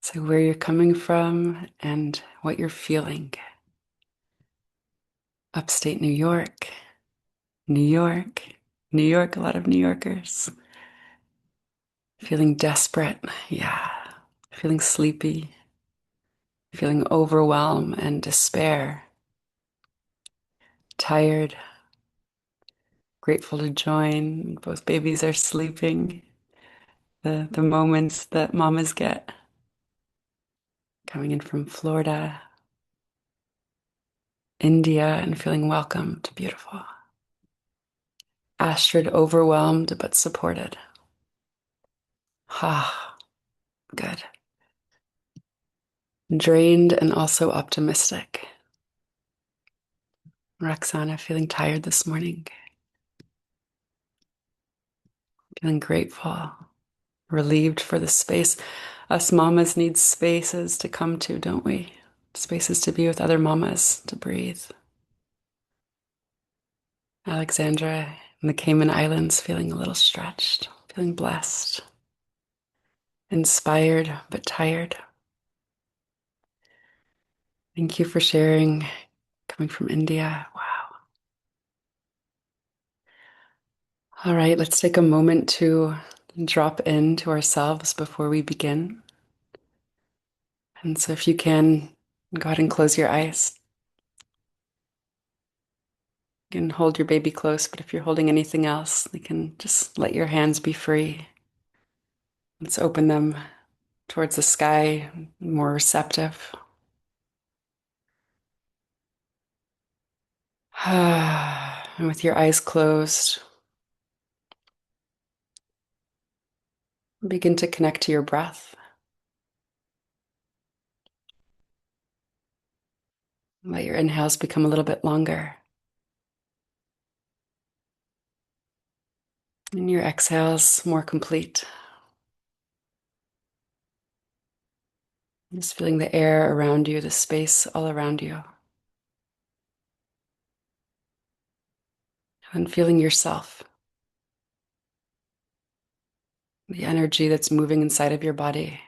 So, where you're coming from and what you're feeling. Upstate New York, New York, New York, a lot of New Yorkers. Feeling desperate, yeah. Feeling sleepy, feeling overwhelm and despair. Tired, grateful to join. Both babies are sleeping. The moments that mamas get. Coming in from Florida, India, and feeling welcomed. Beautiful. Astrid, overwhelmed but supported. Ah, good. Drained and also optimistic. Roxana, feeling tired this morning. Feeling grateful, relieved for the space. Us mamas need spaces to come to, don't we? Spaces to be with other mamas, to breathe. Alexandra in the Cayman Islands, feeling a little stretched, feeling blessed, inspired but tired. Thank you for sharing. Coming from India. Wow. All right, let's take a moment to drop into ourselves before we begin. And so, if you can, go ahead and close your eyes. You can hold your baby close, but if you're holding anything else, you can just let your hands be free. Let's open them towards the sky, more receptive. And with your eyes closed, begin to connect to your breath. Let your inhales become a little bit longer. And your exhales more complete. Just feeling the air around you, the space all around you. And feeling yourself, the energy that's moving inside of your body.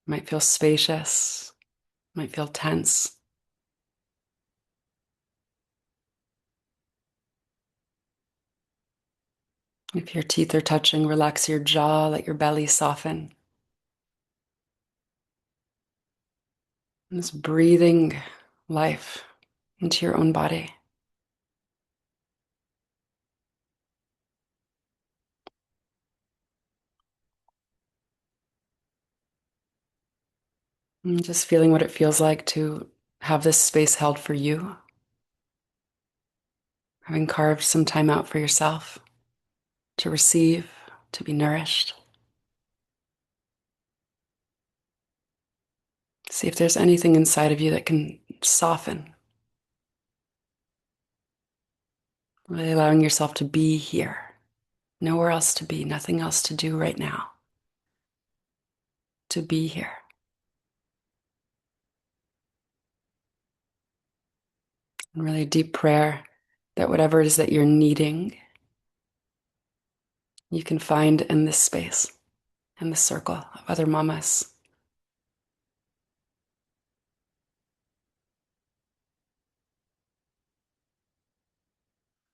Might feel spacious, might feel tense. If your teeth are touching, relax your jaw, let your belly soften. And just breathing life into your own body. And just feeling what it feels like to have this space held for you. Having carved some time out for yourself to receive, to be nourished. See if there's anything inside of you that can soften. Really allowing yourself to be here. Nowhere else to be, nothing else to do right now. To be here. And really a deep prayer that whatever it is that you're needing, you can find in this space, in this circle of other mamas.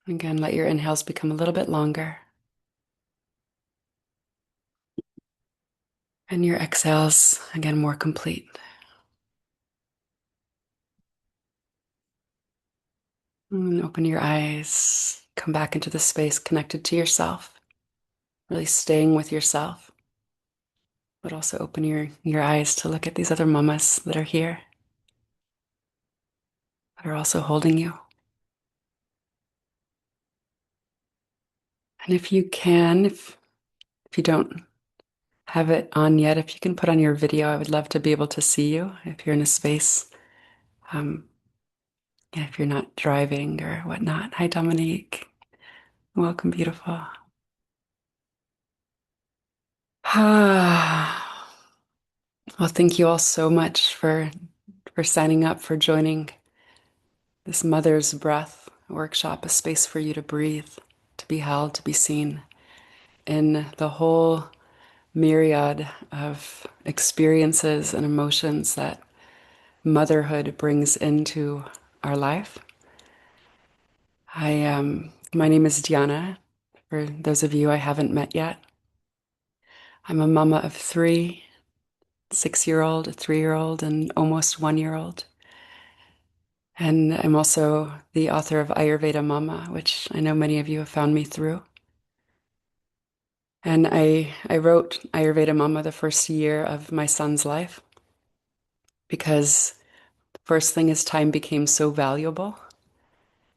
Again, let your inhales become a little bit longer. And your exhales, again, more complete. And open your eyes, come back into the space connected to yourself, really staying with yourself, but also open your eyes to look at these other mamas that are here, that are also holding you. And if you can, if you don't have it on yet, if you can put on your video, I would love to be able to see you if you're in a space. Um, yeah, if you're not driving or whatnot. Hi, Dominique. Welcome, beautiful. Well, thank you all so much for signing up, for joining this Mother's Breath workshop, a space for you to breathe, to be held, to be seen in the whole myriad of experiences and emotions that motherhood brings into our life. My name is Diana, for those of you I haven't met yet. I'm a mama of three, 6-year-old, a 3-year-old, and almost 1-year-old. And I'm also the author of Ayurveda Mama, which I know many of you have found me through. And I wrote Ayurveda Mama the first year of my son's life because first thing is time became so valuable.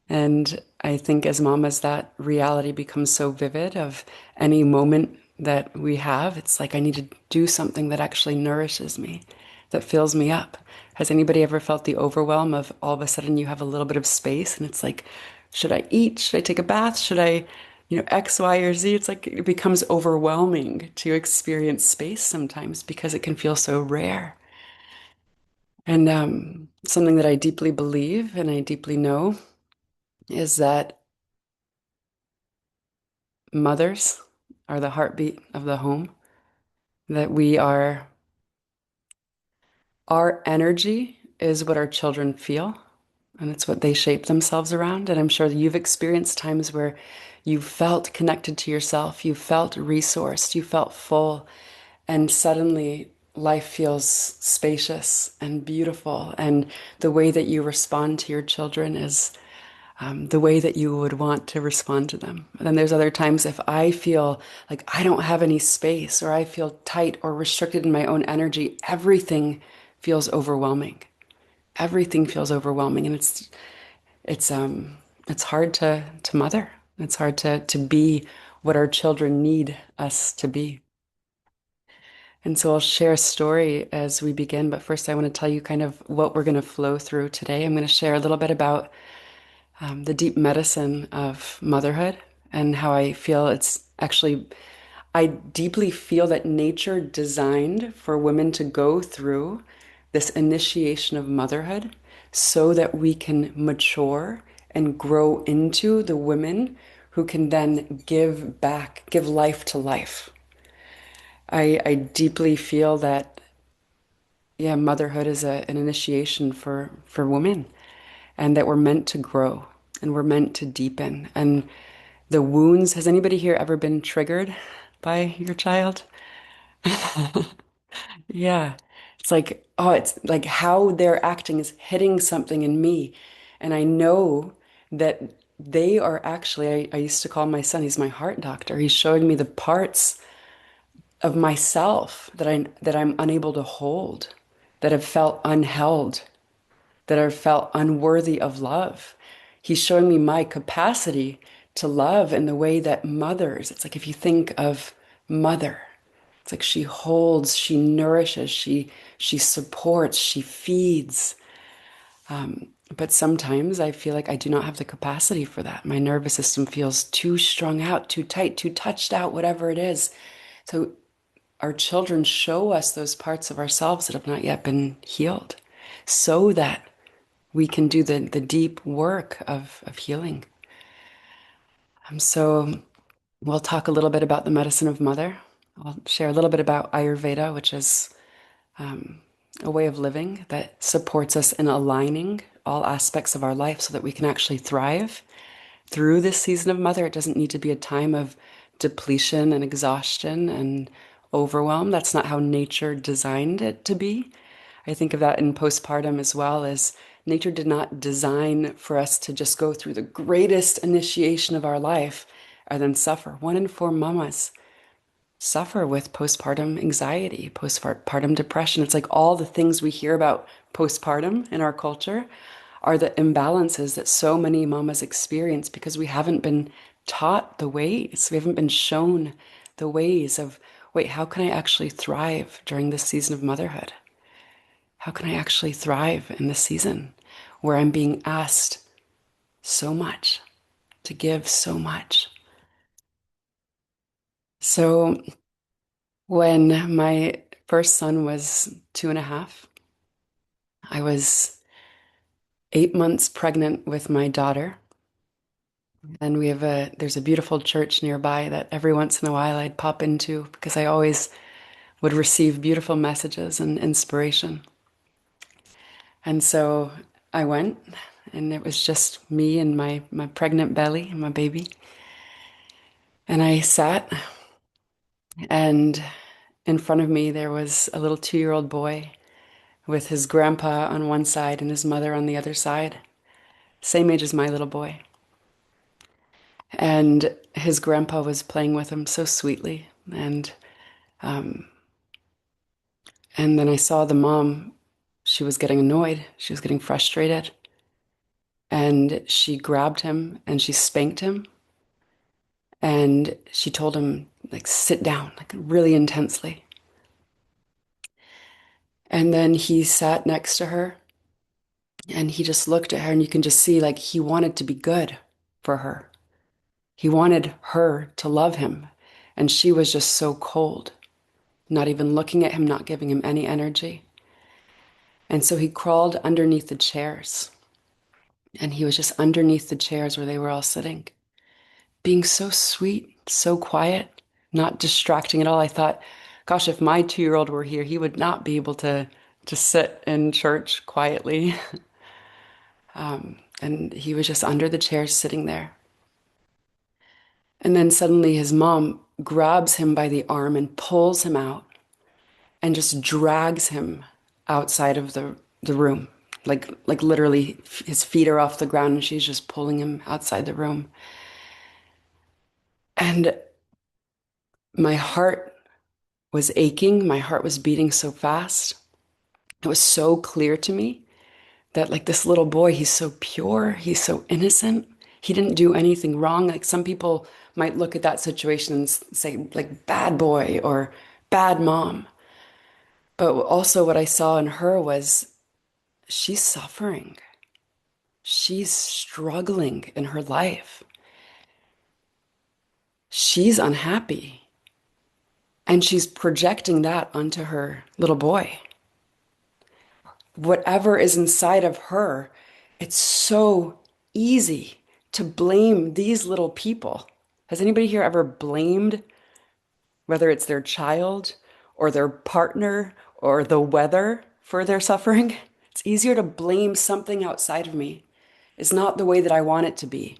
And I think as mamas, that reality becomes so vivid of any moment that we have. It's like I need to do something that actually nourishes me, that fills me up. Has anybody ever felt the overwhelm of all of a sudden you have a little bit of space and it's like, should I eat? Should I take a bath? Should I, X, Y, or Z? It's like it becomes overwhelming to experience space sometimes because it can feel so rare. And something that I deeply believe and I deeply know is that mothers are the heartbeat of the home, that our energy is what our children feel, and it's what they shape themselves around. And I'm sure that you've experienced times where you felt connected to yourself, you felt resourced, you felt full, and suddenly life feels spacious and beautiful. And the way that you respond to your children is the way that you would want to respond to them. And then there's other times if I feel like I don't have any space or I feel tight or restricted in my own energy, everything feels overwhelming. Everything feels overwhelming, and it's hard to mother. It's hard to be what our children need us to be. And so I'll share a story as we begin, but first I want to tell you kind of what we're going to flow through today. I'm going to share a little bit about the deep medicine of motherhood and how I feel it's actually, I deeply feel that nature designed for women to go through this initiation of motherhood so that we can mature and grow into the women who can then give back, give life to life. I deeply feel that, yeah, motherhood is an initiation for women and that we're meant to grow and we're meant to deepen. And the wounds, has anybody here ever been triggered by your child? Yeah. It's like, oh, it's like how they're acting is hitting something in me. And I know that they are actually, I used to call my son, he's my heart doctor. He's showing me the parts of myself that I'm unable to hold, that have felt unheld, that have felt unworthy of love. He's showing me my capacity to love in the way that mothers, it's like if you think of mother, it's like she holds, she nourishes, she supports, she feeds. But sometimes I feel like I do not have the capacity for that. My nervous system feels too strung out, too tight, too touched out, whatever it is. So our children show us those parts of ourselves that have not yet been healed so that we can do the deep work of healing. So we'll talk a little bit about the medicine of mother. I'll share a little bit about Ayurveda, which is a way of living that supports us in aligning all aspects of our life so that we can actually thrive through this season of mother. It doesn't need to be a time of depletion and exhaustion and overwhelm. That's not how nature designed it to be. I think of that in postpartum as well as nature did not design for us to just go through the greatest initiation of our life and then suffer. 1 in 4 mamas suffer with postpartum anxiety, postpartum depression. It's like all the things we hear about postpartum in our culture are the imbalances that so many mamas experience because we haven't been taught the ways, we haven't been shown the ways of, wait, how can I actually thrive during this season of motherhood? How can I actually thrive in this season where I'm being asked so much, to give so much? So when my first son was 2.5, I was 8 months pregnant with my daughter. And there's a beautiful church nearby that every once in a while I'd pop into because I always would receive beautiful messages and inspiration. And so I went, and it was just me and my pregnant belly and my baby. And I sat, and in front of me there was a little 2-year-old boy with his grandpa on one side and his mother on the other side, same age as my little boy. And his grandpa was playing with him so sweetly. Um, and then I saw the mom, she was getting annoyed, she was getting frustrated, and she grabbed him and she spanked him. And she told him, like, sit down, like really intensely. And then he sat next to her and he just looked at her, and you can just see, like, he wanted to be good for her. He wanted her to love him. And she was just so cold, not even looking at him, not giving him any energy. And so he crawled underneath the chairs, and he was just underneath the chairs where they were all sitting, being so sweet, so quiet, not distracting at all. I thought, gosh, if my 2-year-old were here, he would not be able to sit in church quietly. And he was just under the chairs sitting there. And then suddenly his mom grabs him by the arm and pulls him out and just drags him outside of the room. Like literally his feet are off the ground and she's just pulling him outside the room. And my heart was aching. My heart was beating so fast. It was so clear to me that, like, this little boy, he's so pure, he's so innocent. He didn't do anything wrong. Like, some people might look at that situation and say, like, bad boy or bad mom. But also what I saw in her was she's suffering. She's struggling in her life. She's unhappy. And she's projecting that onto her little boy. Whatever is inside of her, it's so easy to blame these little people. Has anybody here ever blamed, whether it's their child or their partner or the weather, for their suffering? It's easier to blame something outside of me. It's not the way that I want it to be.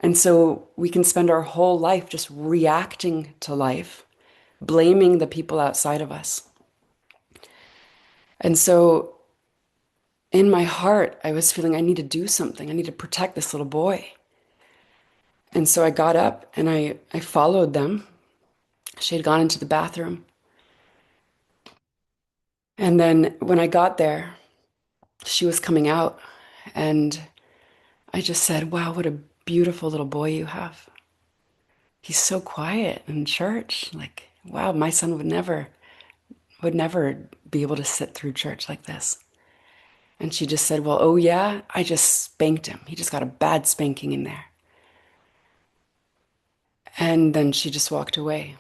And so we can spend our whole life just reacting to life, blaming the people outside of us. And so in my heart, I was feeling I need to do something. I need to protect this little boy. And so I got up and I followed them. She had gone into the bathroom. And then when I got there, she was coming out. And I just said, wow, what a beautiful little boy you have. He's so quiet in church. Like, wow, my son would never be able to sit through church like this. And she just said, well, oh yeah, I just spanked him. He just got a bad spanking in there. And then she just walked away.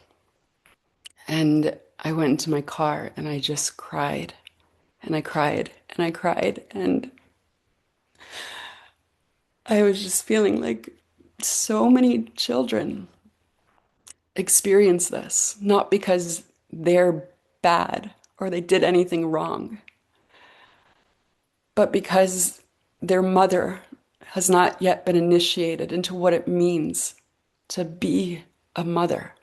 And I went into my car and I just cried and I cried and I cried. And I was just feeling like so many children experience this, not because they're bad or they did anything wrong, but because their mother has not yet been initiated into what it means to be a mother,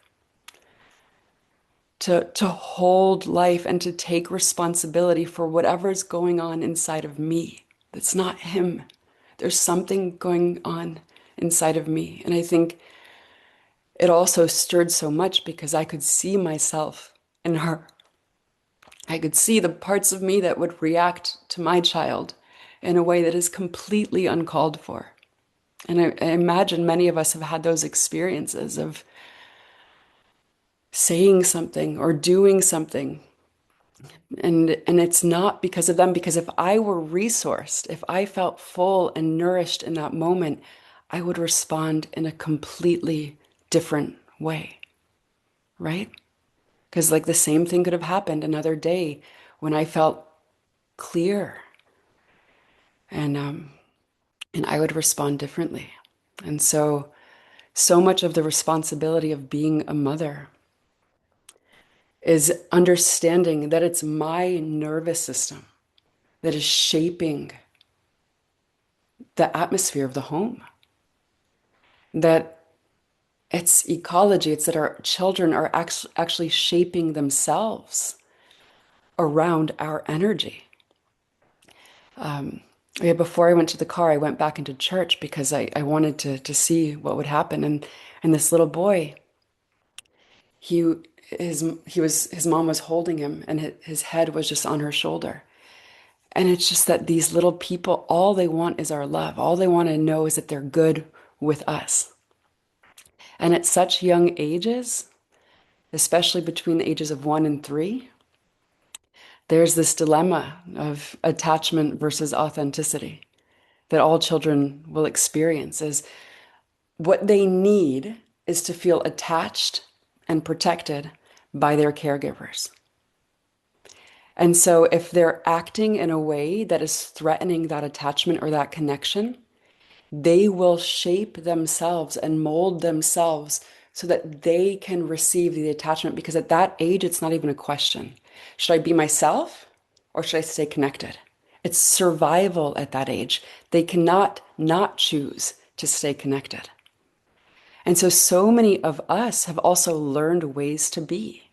to hold life and to take responsibility for whatever's going on inside of me. That's not him. There's something going on inside of me. And I think it also stirred so much because I could see myself in her. I could see the parts of me that would react to my child in a way that is completely uncalled for. And I imagine many of us have had those experiences of saying something or doing something. And it's not because of them, because if I were resourced, if I felt full and nourished in that moment, I would respond in a completely different way, right? Because, like, the same thing could have happened another day when I felt clear, and and I would respond differently. And so much of the responsibility of being a mother is understanding that it's my nervous system that is shaping the atmosphere of the home. That it's ecology, it's that our children are actually shaping themselves around our energy. Yeah, before I went to the car, I went back into church because I wanted to see what would happen. And this little boy, he his mom was holding him and his head was just on her shoulder. And it's just that these little people, all they want is our love. All they want to know is that they're good with us. And at such young ages, especially between the ages of 1 and 3, there's this dilemma of attachment versus authenticity that all children will experience is what they need is to feel attached and protected by their caregivers. And so if they're acting in a way that is threatening that attachment or that connection, they will shape themselves and mold themselves so that they can receive the attachment because at that age, it's not even a question. Should I be myself or should I stay connected? It's survival at that age. They cannot not choose to stay connected. And so many of us have also learned ways to be.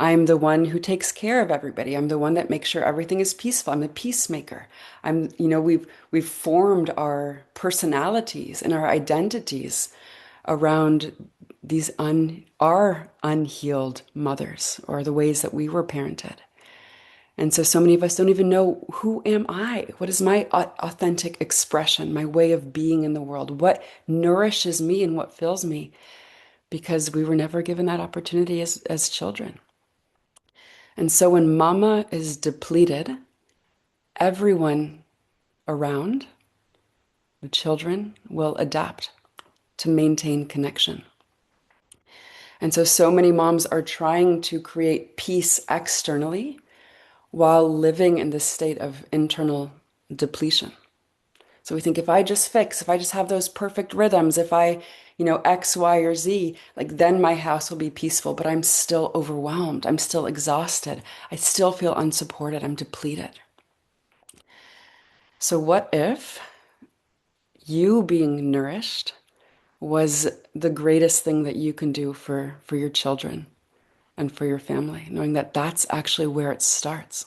I'm the one who takes care of everybody. I'm the one that makes sure everything is peaceful. I'm the peacemaker. We've formed our personalities and our identities around our unhealed mothers or the ways that we were parented. And so many of us don't even know, who am I? What is my authentic expression, my way of being in the world? What nourishes me and what fills me? Because we were never given that opportunity as children. And so when mama is depleted, everyone around, the children, will adapt to maintain connection. And so many moms are trying to create peace externally while living in this state of internal depletion. So we think if I just have those perfect rhythms, if I, X, Y, or Z, like then my house will be peaceful, but I'm still overwhelmed. I'm still exhausted. I still feel unsupported. I'm depleted. So what if you being nourished was the greatest thing that you can do for your children and for your family, knowing that that's actually where it starts.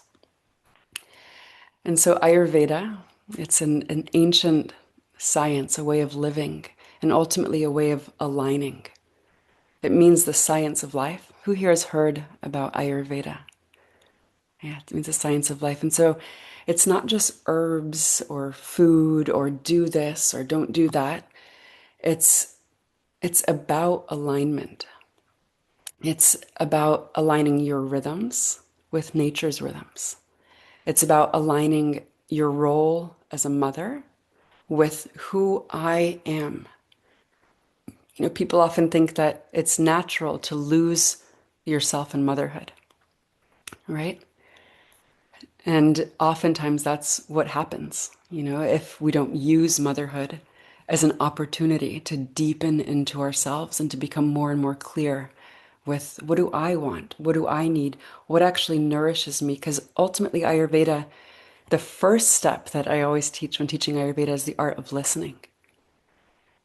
And so Ayurveda, it's an ancient science, a way of living, and ultimately a way of aligning. It means the science of life. Who here has heard about Ayurveda? Yeah, it means the science of life. And so it's not just herbs or food or do this or don't do that. It's it's about alignment. It's about aligning your rhythms with nature's rhythms. It's about aligning your role as a mother with who I am. People often think that it's natural to lose yourself in motherhood, right? And oftentimes that's what happens, if we don't use motherhood as an opportunity to deepen into ourselves and to become more and more clear with what do I want? What do I need? What actually nourishes me? Because ultimately, Ayurveda, the first step that I always teach when teaching Ayurveda is the art of listening.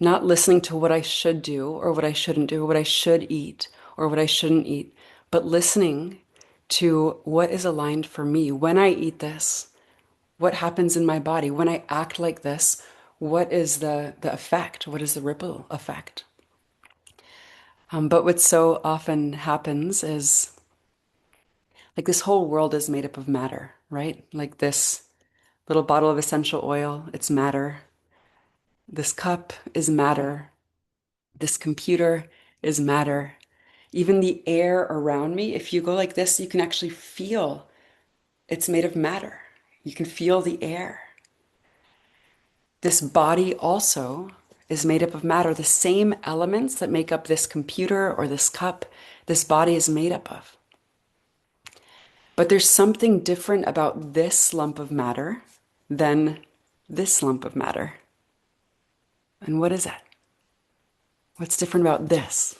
Not listening to what I should do or what I shouldn't do, or what I should eat or what I shouldn't eat, but listening to what is aligned for me. When I eat this, what happens in my body? When I act like this, what is the effect? What is the ripple effect? But what so often happens is like this whole world is made up of matter, right? Like this little bottle of essential oil, it's matter. This cup is matter. This computer is matter. Even the air around me, if you go like this, you can actually feel it's made of matter. You can feel the air. This body also is made up of matter. The same elements that make up this computer or this cup, this body is made up of. But there's something different about this lump of matter than this lump of matter. And what is that? What's different about this?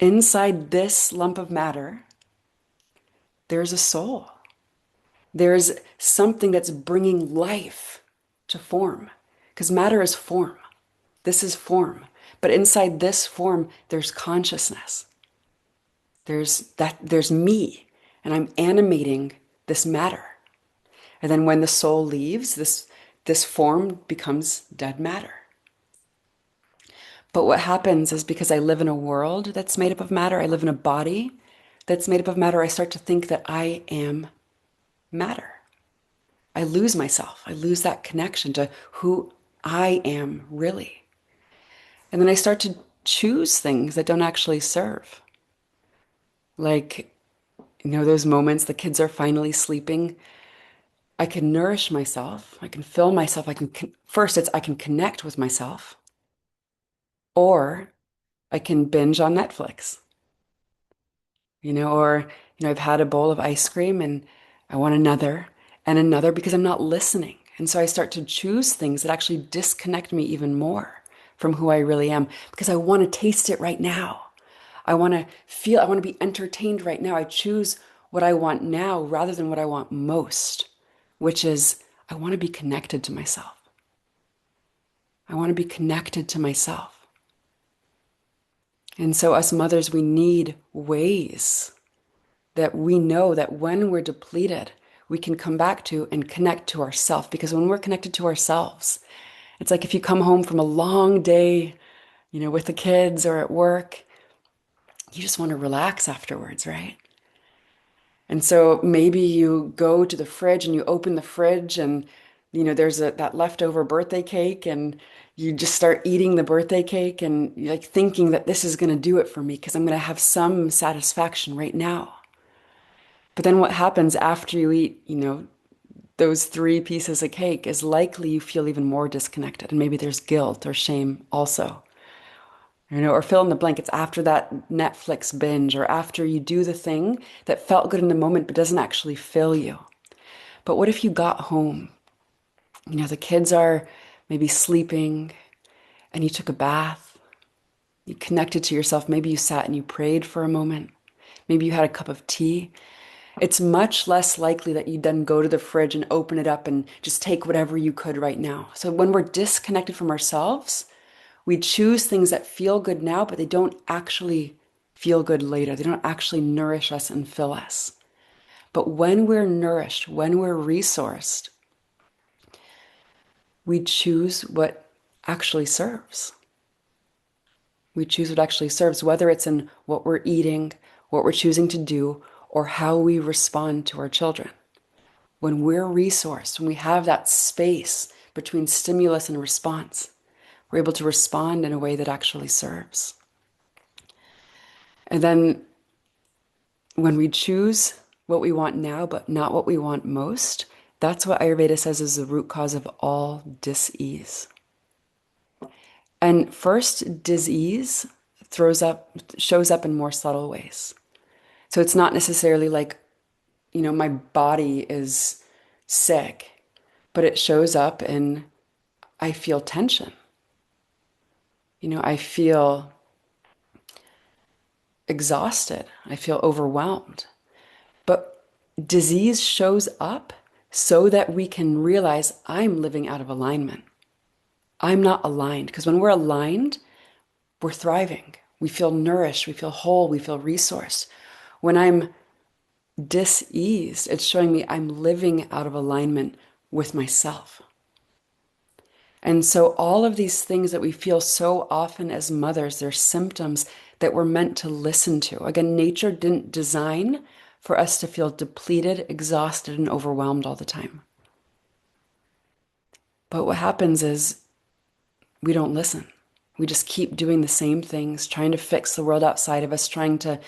inside this lump of matter, there's a soul. There's something that's bringing life to form. Because matter is form. This is form. But inside this form, there's consciousness. There's me, and I'm animating this matter. And then when the soul leaves, this form becomes dead matter. But what happens is because I live in a world that's made up of matter, I live in a body that's made up of matter, I start to think that I am matter. I lose myself. I lose that connection to who I am really. And then I start to choose things that don't actually serve. Like, those moments the kids are finally sleeping. I can nourish myself. I can fill myself. First, I can connect with myself, or I can binge on Netflix, or, I've had a bowl of ice cream and I want another and another because I'm not listening. And so I start to choose things that actually disconnect me even more from who I really am because I want to taste it right now. I want to be entertained right now. I choose what I want now rather than what I want most, which is I want to be connected to myself. I want to be connected to myself. And so, us mothers, we need ways that we know that when we're depleted, we can come back to and connect to ourselves. Because when we're connected to ourselves, it's like if you come home from a long day, with the kids or at work, you just want to relax afterwards, right? And so maybe you go to the fridge and you open the fridge and there's that leftover birthday cake and you just start eating the birthday cake and you're like thinking that this is going to do it for me because I'm going to have some satisfaction right now. But then what happens after you eat, those three pieces of cake is likely you feel even more disconnected and maybe there's guilt or shame also. Or fill in the blank. It's after that Netflix binge or after you do the thing that felt good in the moment but doesn't actually fill you. But what if you got home? The kids are maybe sleeping and you took a bath. You connected to yourself. Maybe you sat and you prayed for a moment. Maybe you had a cup of tea. It's much less likely that you then go to the fridge and open it up and just take whatever you could right now. So when we're disconnected from ourselves, we choose things that feel good now, but they don't actually feel good later. They don't actually nourish us and fill us. But when we're nourished, when we're resourced, we choose what actually serves. We choose what actually serves, whether it's in what we're eating, what we're choosing to do, or how we respond to our children. When we're resourced, when we have that space between stimulus and response, we're able to respond in a way that actually serves. And then when we choose what we want now, but not what we want most, that's what Ayurveda says is the root cause of all dis-ease. And first, dis-ease shows up in more subtle ways. So it's not necessarily like, my body is sick, but it shows up in I feel tension. I feel exhausted. I feel overwhelmed. But disease shows up so that we can realize I'm living out of alignment. I'm not aligned. Because when we're aligned, we're thriving. We feel nourished. We feel whole. We feel resourced. When I'm dis-eased, it's showing me I'm living out of alignment with myself. And so all of these things that we feel so often as mothers, they're symptoms that we're meant to listen to. Again, nature didn't design for us to feel depleted, exhausted, and overwhelmed all the time. But what happens is we don't listen. We just keep doing the same things, trying to fix the world outside of us, trying to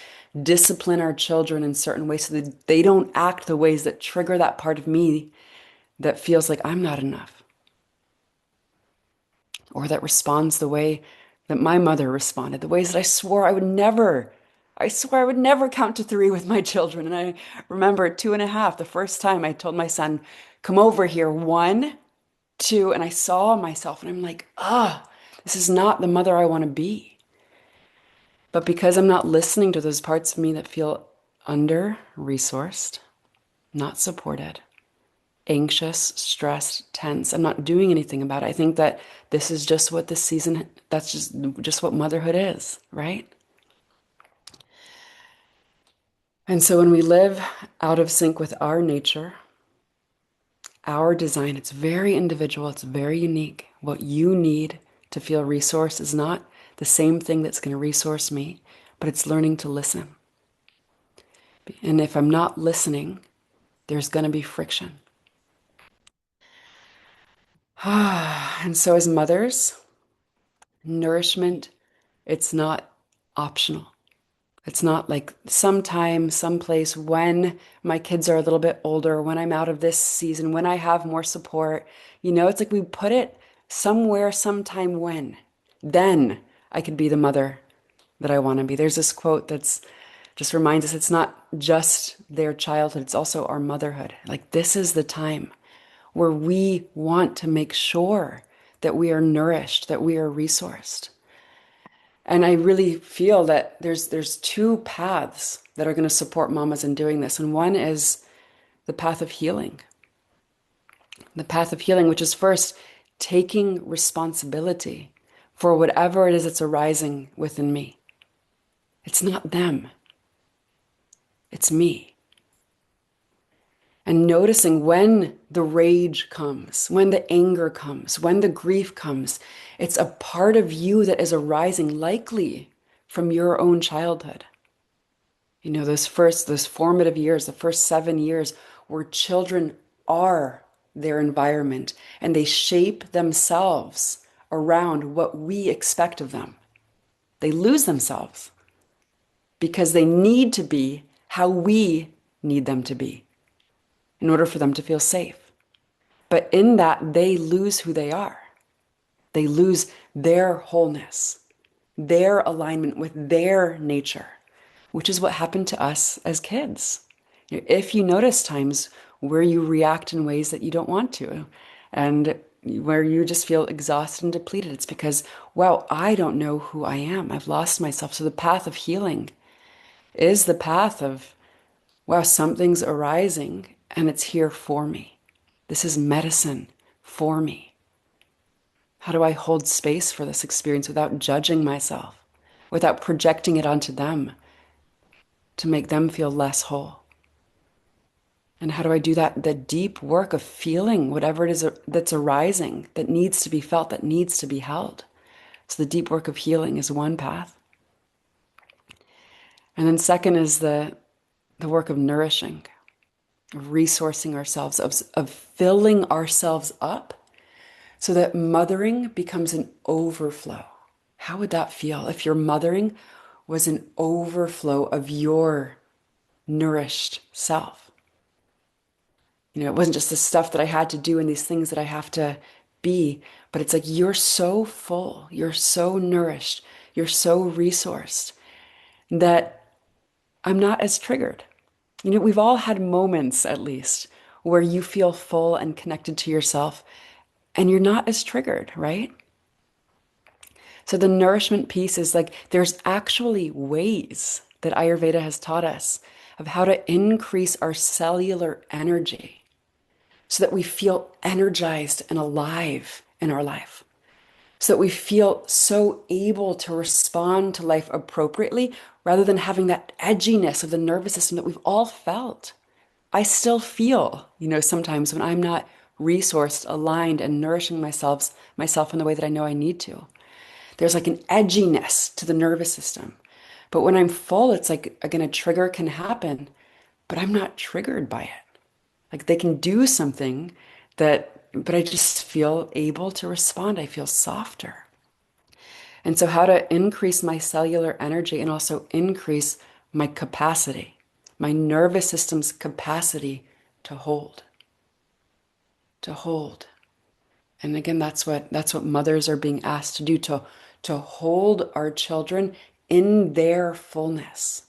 discipline our children in certain ways so that they don't act the ways that trigger that part of me that feels like I'm not enough, or that responds the way that my mother responded, the ways that I swore I would never count to three with my children. And I remember at 2.5, the first time I told my son, come over here, 1, 2, and I saw myself and I'm like, this is not the mother I want to be. But because I'm not listening to those parts of me that feel under-resourced, not supported, anxious, stressed, tense, I'm not doing anything about it. I think that this is just what this season, that's just what motherhood is, right? And so when we live out of sync with our nature, our design, it's very individual, it's very unique. What you need to feel resourced is not the same thing that's going to resource me, but it's learning to listen. And if I'm not listening, there's going to be friction. And so as mothers, nourishment, it's not optional. It's not like sometime, someplace when my kids are a little bit older, when I'm out of this season, when I have more support. It's like we put it somewhere, sometime when. Then I could be the mother that I want to be. There's this quote that's just reminds us it's not just their childhood, it's also our motherhood. Like this is the time where we want to make sure that we are nourished, that we are resourced. And I really feel that there's two paths that are going to support mamas in doing this. And one is the path of healing. The path of healing, which is first taking responsibility for whatever it is that's arising within me. It's not them, it's me. And noticing when the rage comes, when the anger comes, when the grief comes, it's a part of you that is arising likely from your own childhood. Those formative years, the first 7 years, where children are their environment and they shape themselves around what we expect of them. They lose themselves because they need to be how we need them to be in order for them to feel safe. But in that, they lose who they are. They lose their wholeness, their alignment with their nature, which is what happened to us as kids. If you notice times where you react in ways that you don't want to, and where you just feel exhausted and depleted, it's because, wow, I don't know who I am. I've lost myself. So the path of healing is the path of, wow, something's arising and it's here for me. This is medicine for me. How do I hold space for this experience without judging myself, without projecting it onto them to make them feel less whole? And how do I do that? The deep work of feeling whatever it is that's arising, that needs to be felt, that needs to be held. So the deep work of healing is one path. And then second is the work of nourishing, of resourcing ourselves, of filling ourselves up so that mothering becomes an overflow. How would that feel if your mothering was an overflow of your nourished self? It wasn't just the stuff that I had to do and these things that I have to be, but it's like you're so full, you're so nourished, you're so resourced that I'm not as triggered. We've all had moments, at least, where you feel full and connected to yourself and you're not as triggered, right? So the nourishment piece is like there's actually ways that Ayurveda has taught us of how to increase our cellular energy so that we feel energized and alive in our life, so that we feel so able to respond to life appropriately rather than having that edginess of the nervous system that we've all felt. I still feel, sometimes when I'm not resourced, aligned, and nourishing myself in the way that I know I need to. There's like an edginess to the nervous system. But when I'm full, it's like, again, a trigger can happen, but I'm not triggered by it. Like they can do something but I just feel able to respond. I feel softer. And so how to increase my cellular energy and also increase my capacity, my nervous system's capacity to hold, to hold. And again, that's what mothers are being asked to do, to hold our children in their fullness,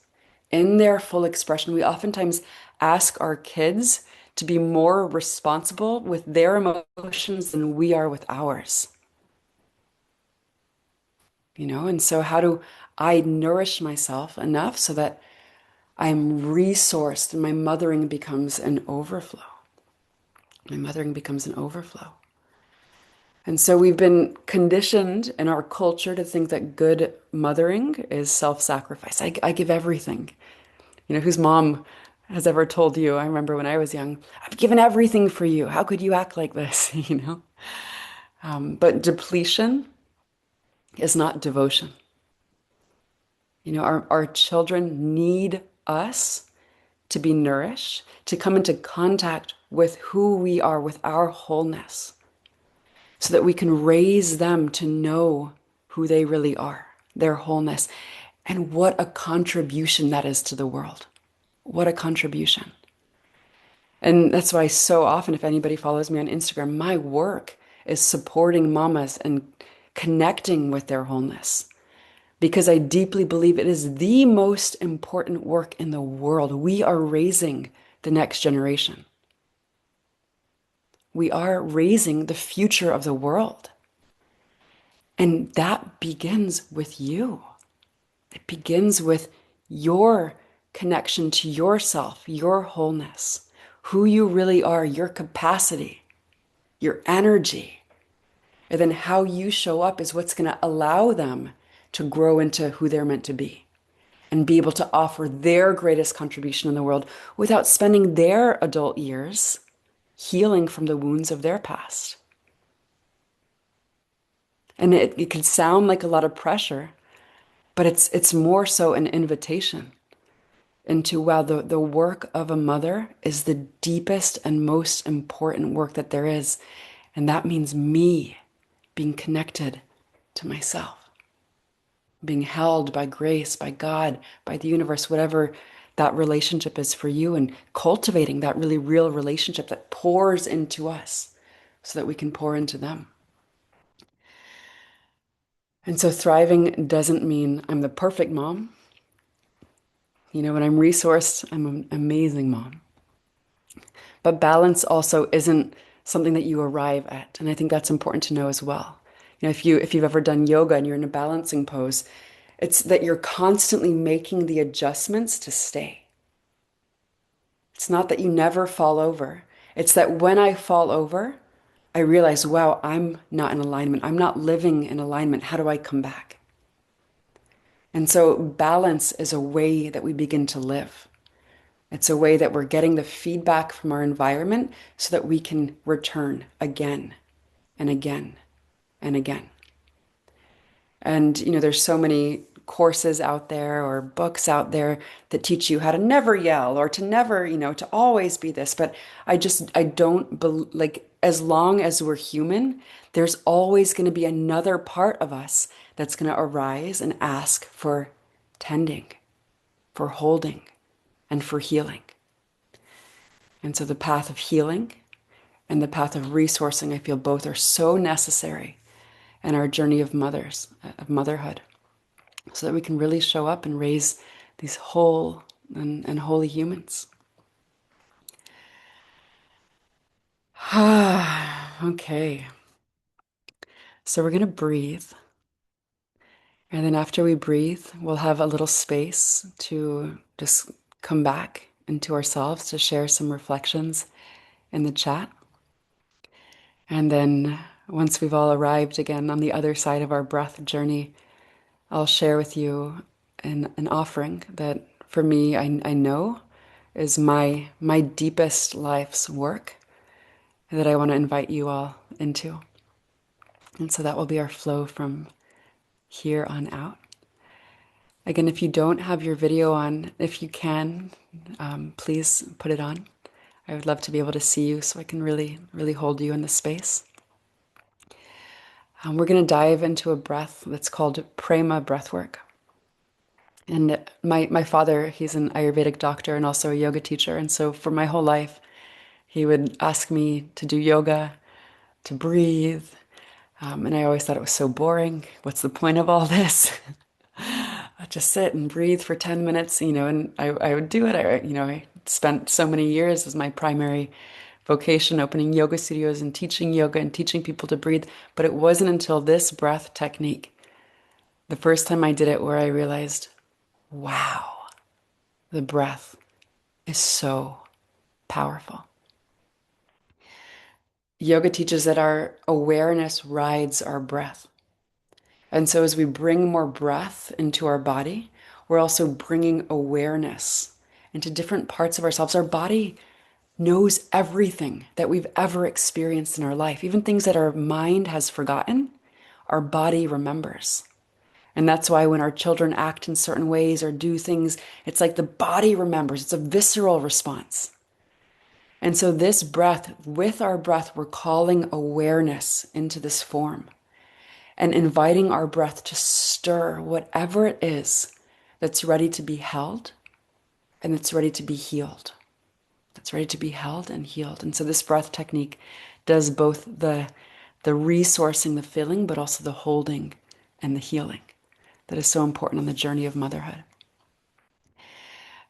in their full expression. We oftentimes ask our kids to be more responsible with their emotions than we are with ours. And so how do I nourish myself enough so that I'm resourced and my mothering becomes an overflow? My mothering becomes an overflow. And so we've been conditioned in our culture to think that good mothering is self-sacrifice. I give everything. Whose mom has ever told you, I remember when I was young, I've given everything for you. How could you act like this? But depletion is not devotion. Our children need us to be nourished, to come into contact with who we are, with our wholeness, so that we can raise them to know who they really are, their wholeness, and what a contribution that is to the world. What a contribution. And that's why so often, if anybody follows me on Instagram, my work is supporting mamas and connecting with their wholeness. Because I deeply believe it is the most important work in the world. We are raising the next generation. We are raising the future of the world. And that begins with you. It begins with your connection to yourself, your wholeness, who you really are, your capacity, your energy. And then how you show up is what's going to allow them to grow into who they're meant to be and be able to offer their greatest contribution in the world without spending their adult years healing from the wounds of their past. And it can sound like a lot of pressure, but it's more so an invitation into, wow, the work of a mother is the deepest and most important work that there is. And that means me being connected to myself, being held by grace, by God, by the universe, whatever that relationship is for you, and cultivating that really real relationship that pours into us so that we can pour into them. And so thriving doesn't mean I'm the perfect mom. When I'm resourced, I'm an amazing mom. But balance also isn't something that you arrive at. And I think that's important to know as well. If you've ever done yoga and you're in a balancing pose, it's that you're constantly making the adjustments to stay. It's not that you never fall over. It's that when I fall over, I realize, wow, I'm not in alignment. I'm not living in alignment. How do I come back? And so balance is a way that we begin to live. It's a way that we're getting the feedback from our environment so that we can return again and again and again. And, there's so many courses out there or books out there that teach you how to never yell or to never, to always be this. But I don't like, as long as we're human, there's always going to be another part of us that's going to arise and ask for tending, for holding, and for healing. And so the path of healing and the path of resourcing, I feel both are so necessary in our journey of motherhood, so that we can really show up and raise these whole and holy humans. Okay. So we're going to breathe. And then after we breathe, we'll have a little space to just come back into ourselves to share some reflections in the chat. And then once we've all arrived again on the other side of our breath journey, I'll share with you an offering that for me, I know is my deepest life's work that I want to invite you all into. And so that will be our flow from here on out. Again, if you don't have your video on, if you can, please put it on. I would love to be able to see you so I can really, really hold you in the space. We're going to dive into a breath that's called Prema Breathwork. And my father, he's an Ayurvedic doctor and also a yoga teacher. And so for my whole life, he would ask me to do yoga, to breathe. And I always thought it was so boring. What's the point of all this? I'd just sit and breathe for 10 minutes, and I would do it. I spent so many years as my primary vocation, opening yoga studios and teaching yoga and teaching people to breathe. But it wasn't until this breath technique The first time I did it, where I realized, wow, the breath is so powerful. Yoga teaches that our awareness rides our breath. And so as we bring more breath into our body, we're also bringing awareness into different parts of ourselves. Our body knows everything that we've ever experienced in our life, even things that our mind has forgotten, our body remembers. And that's why when our children act in certain ways or do things, it's like the body remembers. It's a visceral response. And so, this breath, with our breath, we're calling awareness into this form and inviting our breath to stir whatever it is that's ready to be held and that's ready to be healed. That's ready to be held and healed. And so, this breath technique does both the resourcing, the filling, but also the holding and the healing that is so important on the journey of motherhood.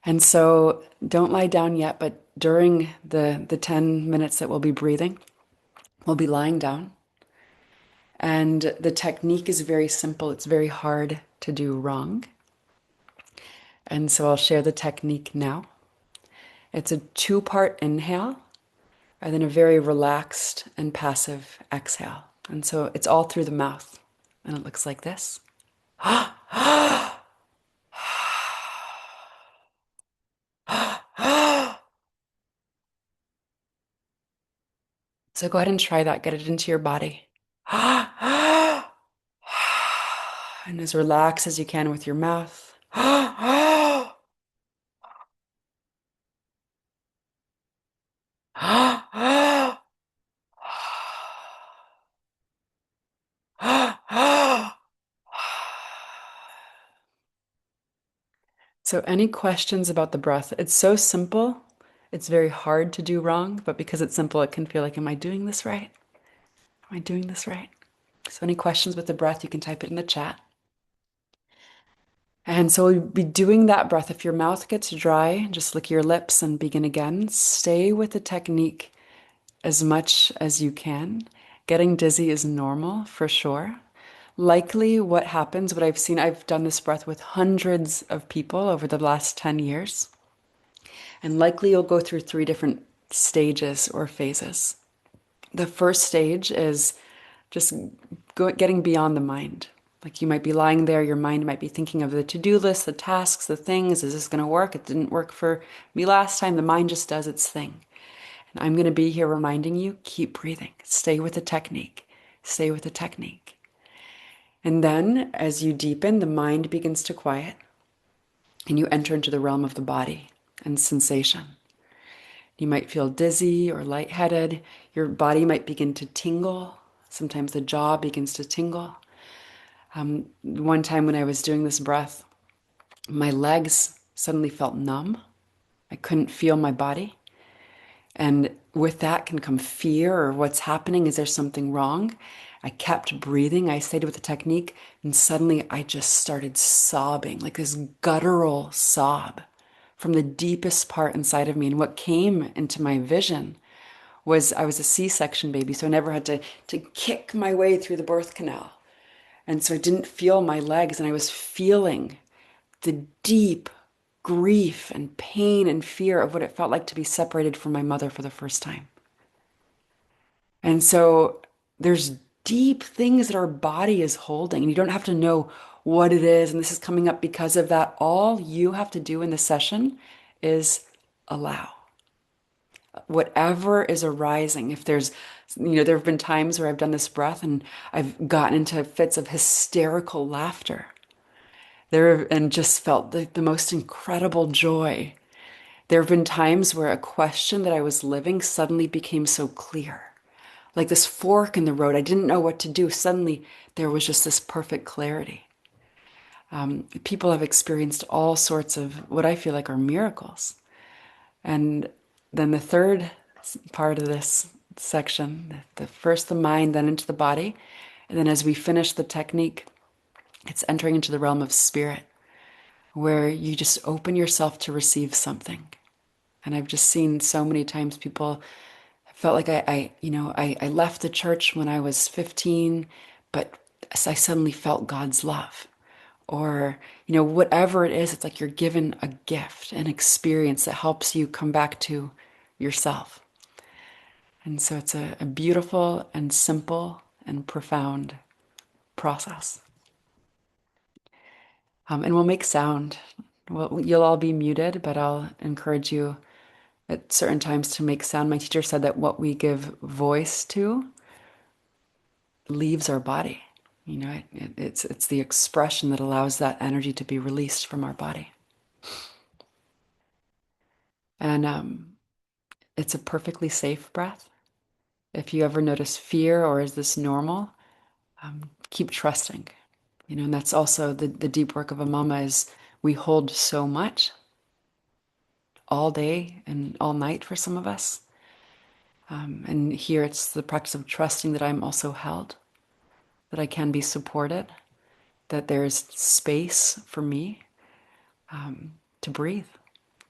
And so don't lie down yet, but during the 10 minutes that we'll be breathing, we'll be lying down. And the technique is very simple. It's very hard to do wrong. And so I'll share the technique now. It's a 2-part inhale and then a very relaxed and passive exhale. And so it's all through the mouth. And it looks like this. So go ahead and try that. Get it into your body. And as relax as you can with your mouth. So, any questions about the breath? It's so simple. It's very hard to do wrong, but because it's simple, it can feel like, am I doing this right? Am I doing this right? So, any questions with the breath, you can type it in the chat. And so we'll be doing that breath. If your mouth gets dry, just lick your lips and begin again. Stay with the technique as much as you can. Getting dizzy is normal for sure. Likely what happens, what I've seen, I've done this breath with hundreds of people over the last 10 years. And likely you'll go through 3 different stages or phases. The first stage is just getting beyond the mind. Like you might be lying there, your mind might be thinking of the to-do list, the tasks, the things. Is this going to work? It didn't work for me last time. The mind just does its thing. And I'm going to be here reminding you, keep breathing. Stay with the technique. Stay with the technique. And then as you deepen, the mind begins to quiet and you enter into the realm of the body and sensation. You might feel dizzy or lightheaded. Your body might begin to tingle. Sometimes the jaw begins to tingle. One time when I was doing this breath, my legs suddenly felt numb. I couldn't feel my body. And with that can come fear or what's happening? Is there something wrong? I kept breathing. I stayed with the technique. And suddenly I just started sobbing, like this guttural sob from the deepest part inside of me. And what came into my vision was I was a C-section baby, so I never had to kick my way through the birth canal. And so I didn't feel my legs, and I was feeling the deep grief and pain and fear of what it felt like to be separated from my mother for the first time. And so there's deep things that our body is holding, and you don't have to know what it is, and this is coming up because of that. All you have to do in the session is allow whatever is arising. If there's, there have been times where I've done this breath and I've gotten into fits of hysterical laughter there and just felt the most incredible joy. There have been times where a question that I was living suddenly became so clear. Like this fork in the road, I didn't know what to do. Suddenly there was just this perfect clarity. People have experienced all sorts of what I feel like are miracles. And then the third part of this section, the first the mind, then into the body. And then as we finish the technique, it's entering into the realm of spirit, where you just open yourself to receive something. And I've just seen so many times people felt like I left the church when I was 15, but I suddenly felt God's love. or, whatever it is, it's like you're given a gift, an experience that helps you come back to yourself. And so it's a beautiful and simple and profound process. And we'll make sound. Well, you'll all be muted, but I'll encourage you at certain times to make sound. My teacher said that what we give voice to leaves our body. It's the expression that allows that energy to be released from our body. And it's a perfectly safe breath. If you ever notice fear or is this normal, keep trusting. And that's also the deep work of a mama is we hold so much all day and all night for some of us. And here it's the practice of trusting that I'm also held, that I can be supported, that there's space for me to breathe,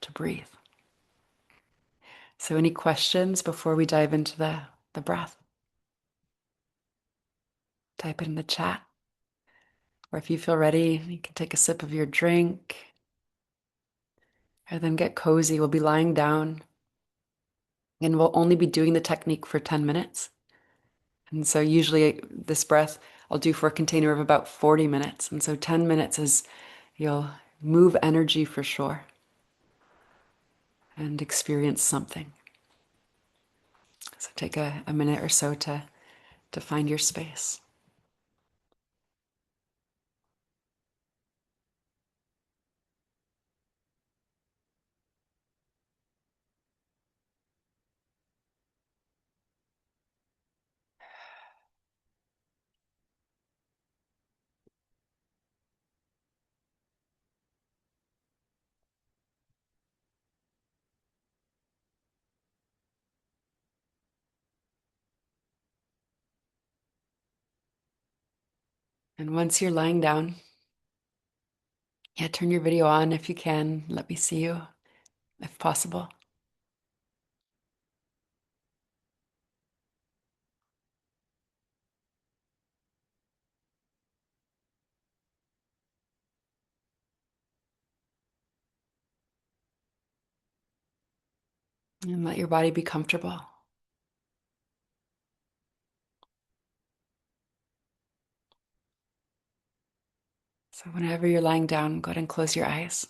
to breathe. So, any questions before we dive into the breath? Type it in the chat. Or if you feel ready, you can take a sip of your drink and then get cozy. We'll be lying down and we'll only be doing the technique for 10 minutes. And so, usually, this breath I'll do for a container of about 40 minutes. And so, 10 minutes is you'll move energy for sure and experience something. So, take a minute or so to find your space. And once you're lying down, yeah, turn your video on if you can. Let me see you, if possible. And let your body be comfortable. So whenever you're lying down, go ahead and close your eyes.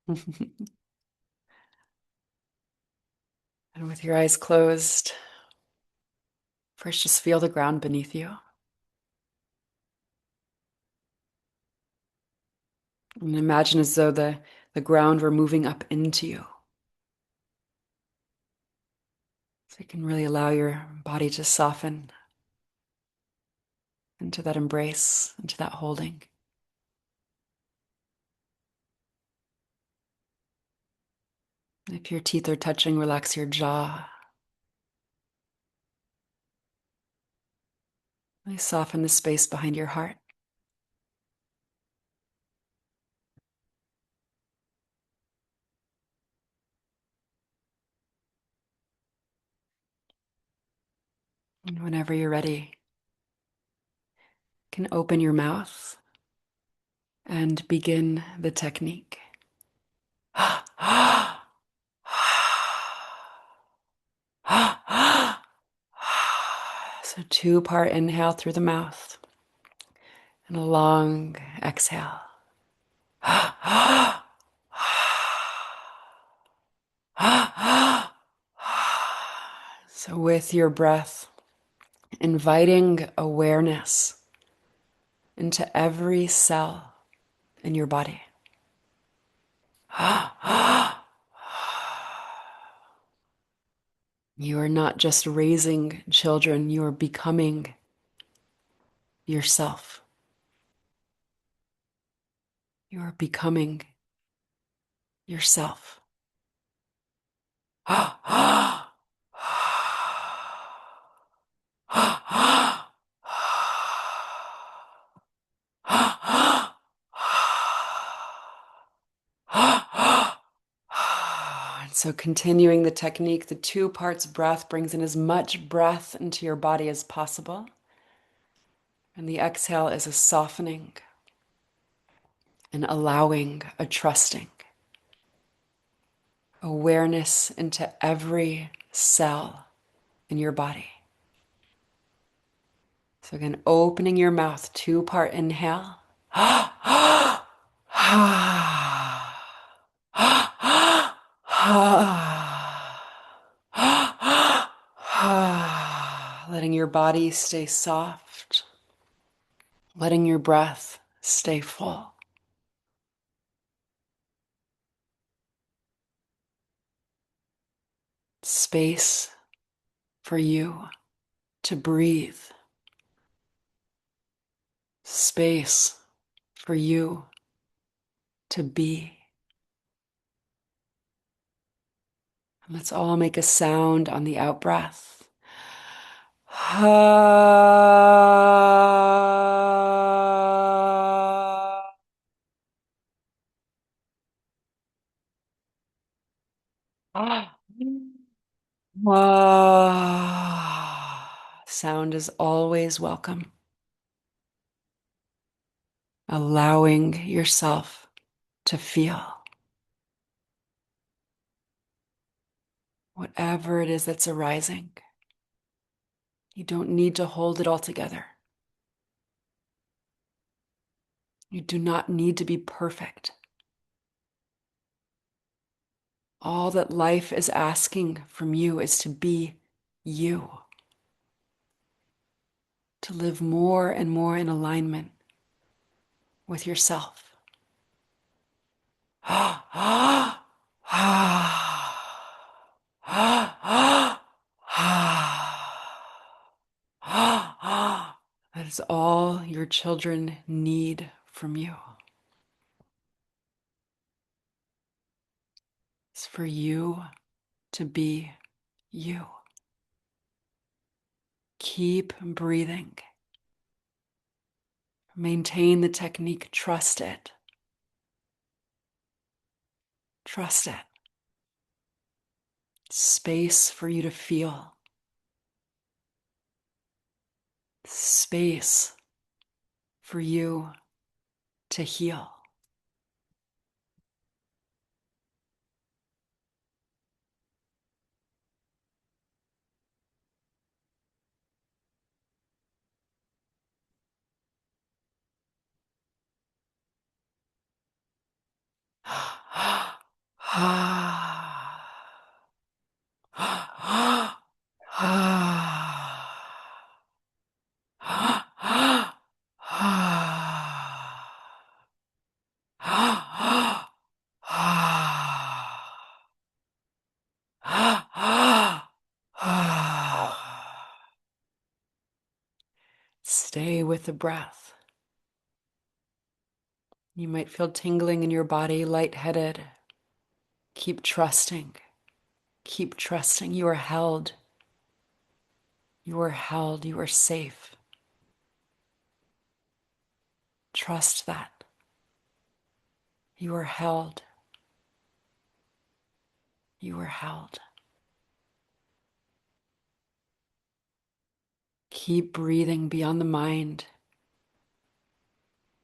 And with your eyes closed, first just feel the ground beneath you. And imagine as though the ground were moving up into you. So you can really allow your body to soften into that embrace, into that holding. If your teeth are touching, relax your jaw. Really soften the space behind your heart. And whenever you're ready, you can open your mouth and begin the technique. So 2-part inhale through the mouth and a long exhale. So with your breath, inviting awareness into every cell in your body. You are not just raising children, you are becoming yourself. You are becoming yourself. So continuing the technique, the 2 parts breath brings in as much breath into your body as possible. And the exhale is a softening, an allowing, a trusting. Awareness into every cell in your body. So again, opening your mouth, 2-part inhale. Letting your body stay soft, letting your breath stay full. Space for you to breathe. Space for you to be. And let's all make a sound on the out breath. Sound is always welcome. Allowing yourself to feel whatever it is that's arising. You don't need to hold it all together. You do not need to be perfect. All that life is asking from you is to be you, to live more and more in alignment with yourself. That is all your children need from you. It's for you to be you. Keep breathing. Maintain the technique. Trust it. Trust it. Space for you to feel. Space for you to heal. Stay with the breath. You might feel tingling in your body, lightheaded. Keep trusting. Keep trusting. You are held. You are held. You are safe. Trust that. You are held. You are held. Keep breathing beyond the mind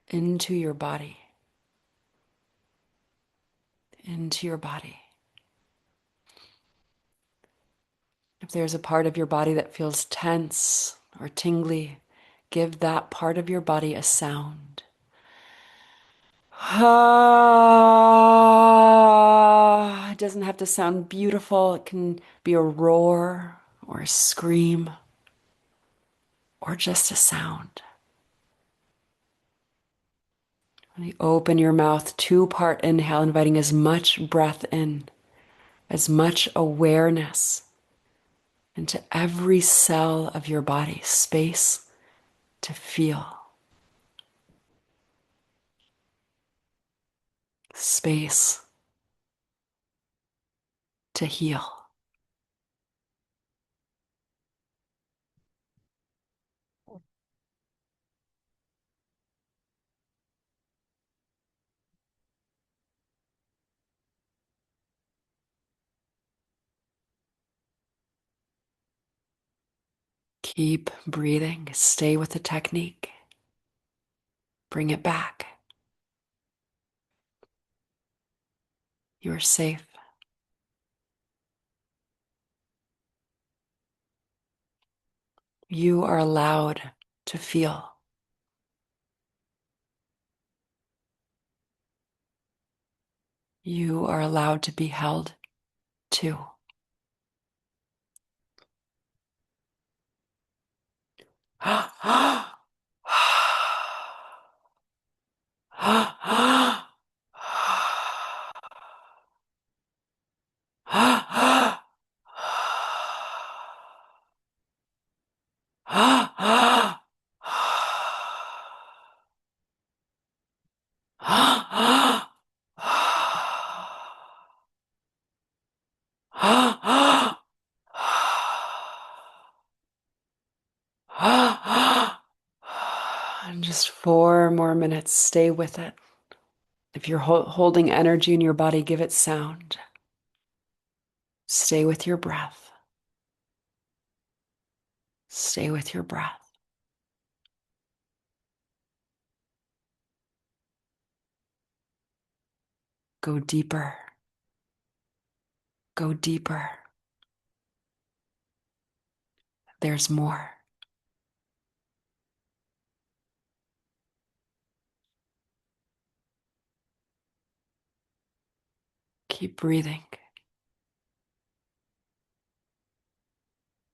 into your body. Into your body. If there's a part of your body that feels tense or tingly, give that part of your body a sound. It doesn't have to sound beautiful. It can be a roar or a scream or just a sound. When you open your mouth, 2-part inhale, inviting as much breath in, as much awareness into every cell of your body, space to feel, space to heal. Keep breathing. Stay with the technique. Bring it back. You are safe. You are allowed to feel. You are allowed to be held too. And just 4 more minutes. Stay with it. If you're holding energy in your body, give it sound. Stay with your breath. Stay with your breath. Go deeper. Go deeper. There's more. Keep breathing.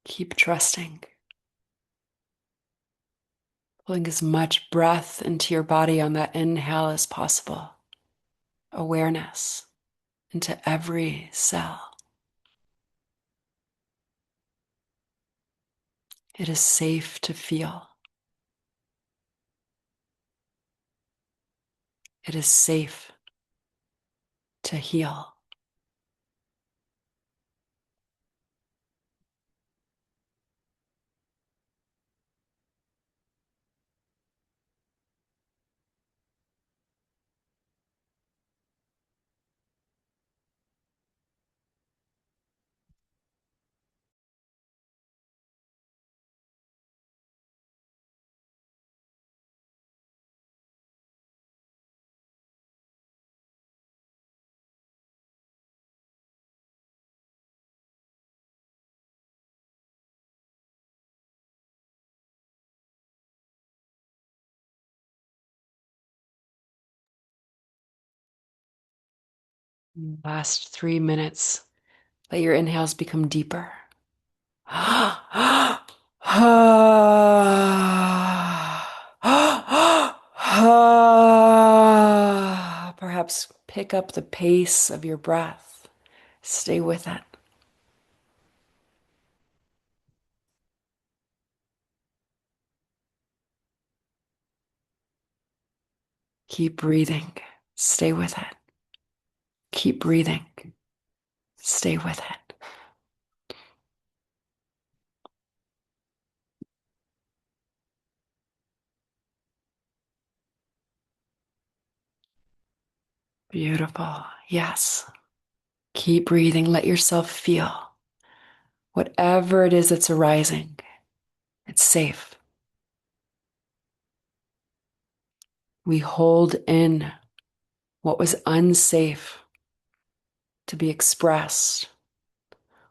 Keep trusting. Pulling as much breath into your body on that inhale as possible. Awareness into every cell. It is safe to feel. It is safe to heal. Last 3 minutes. Let your inhales become deeper. Perhaps pick up the pace of your breath. Stay with it. Keep breathing. Stay with it. Keep breathing. Stay with it. Beautiful. Yes. Keep breathing. Let yourself feel whatever it is that's arising. It's safe. We hold in what was unsafe to be expressed,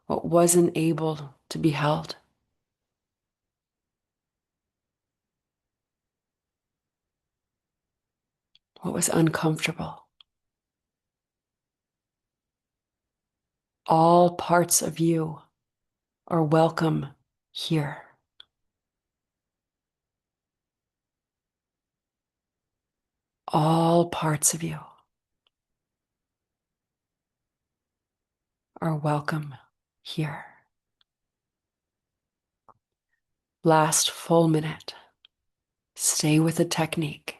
what wasn't able to be held. What was uncomfortable. All parts of you are welcome here. All parts of you are welcome here. Last full minute. Stay with the technique.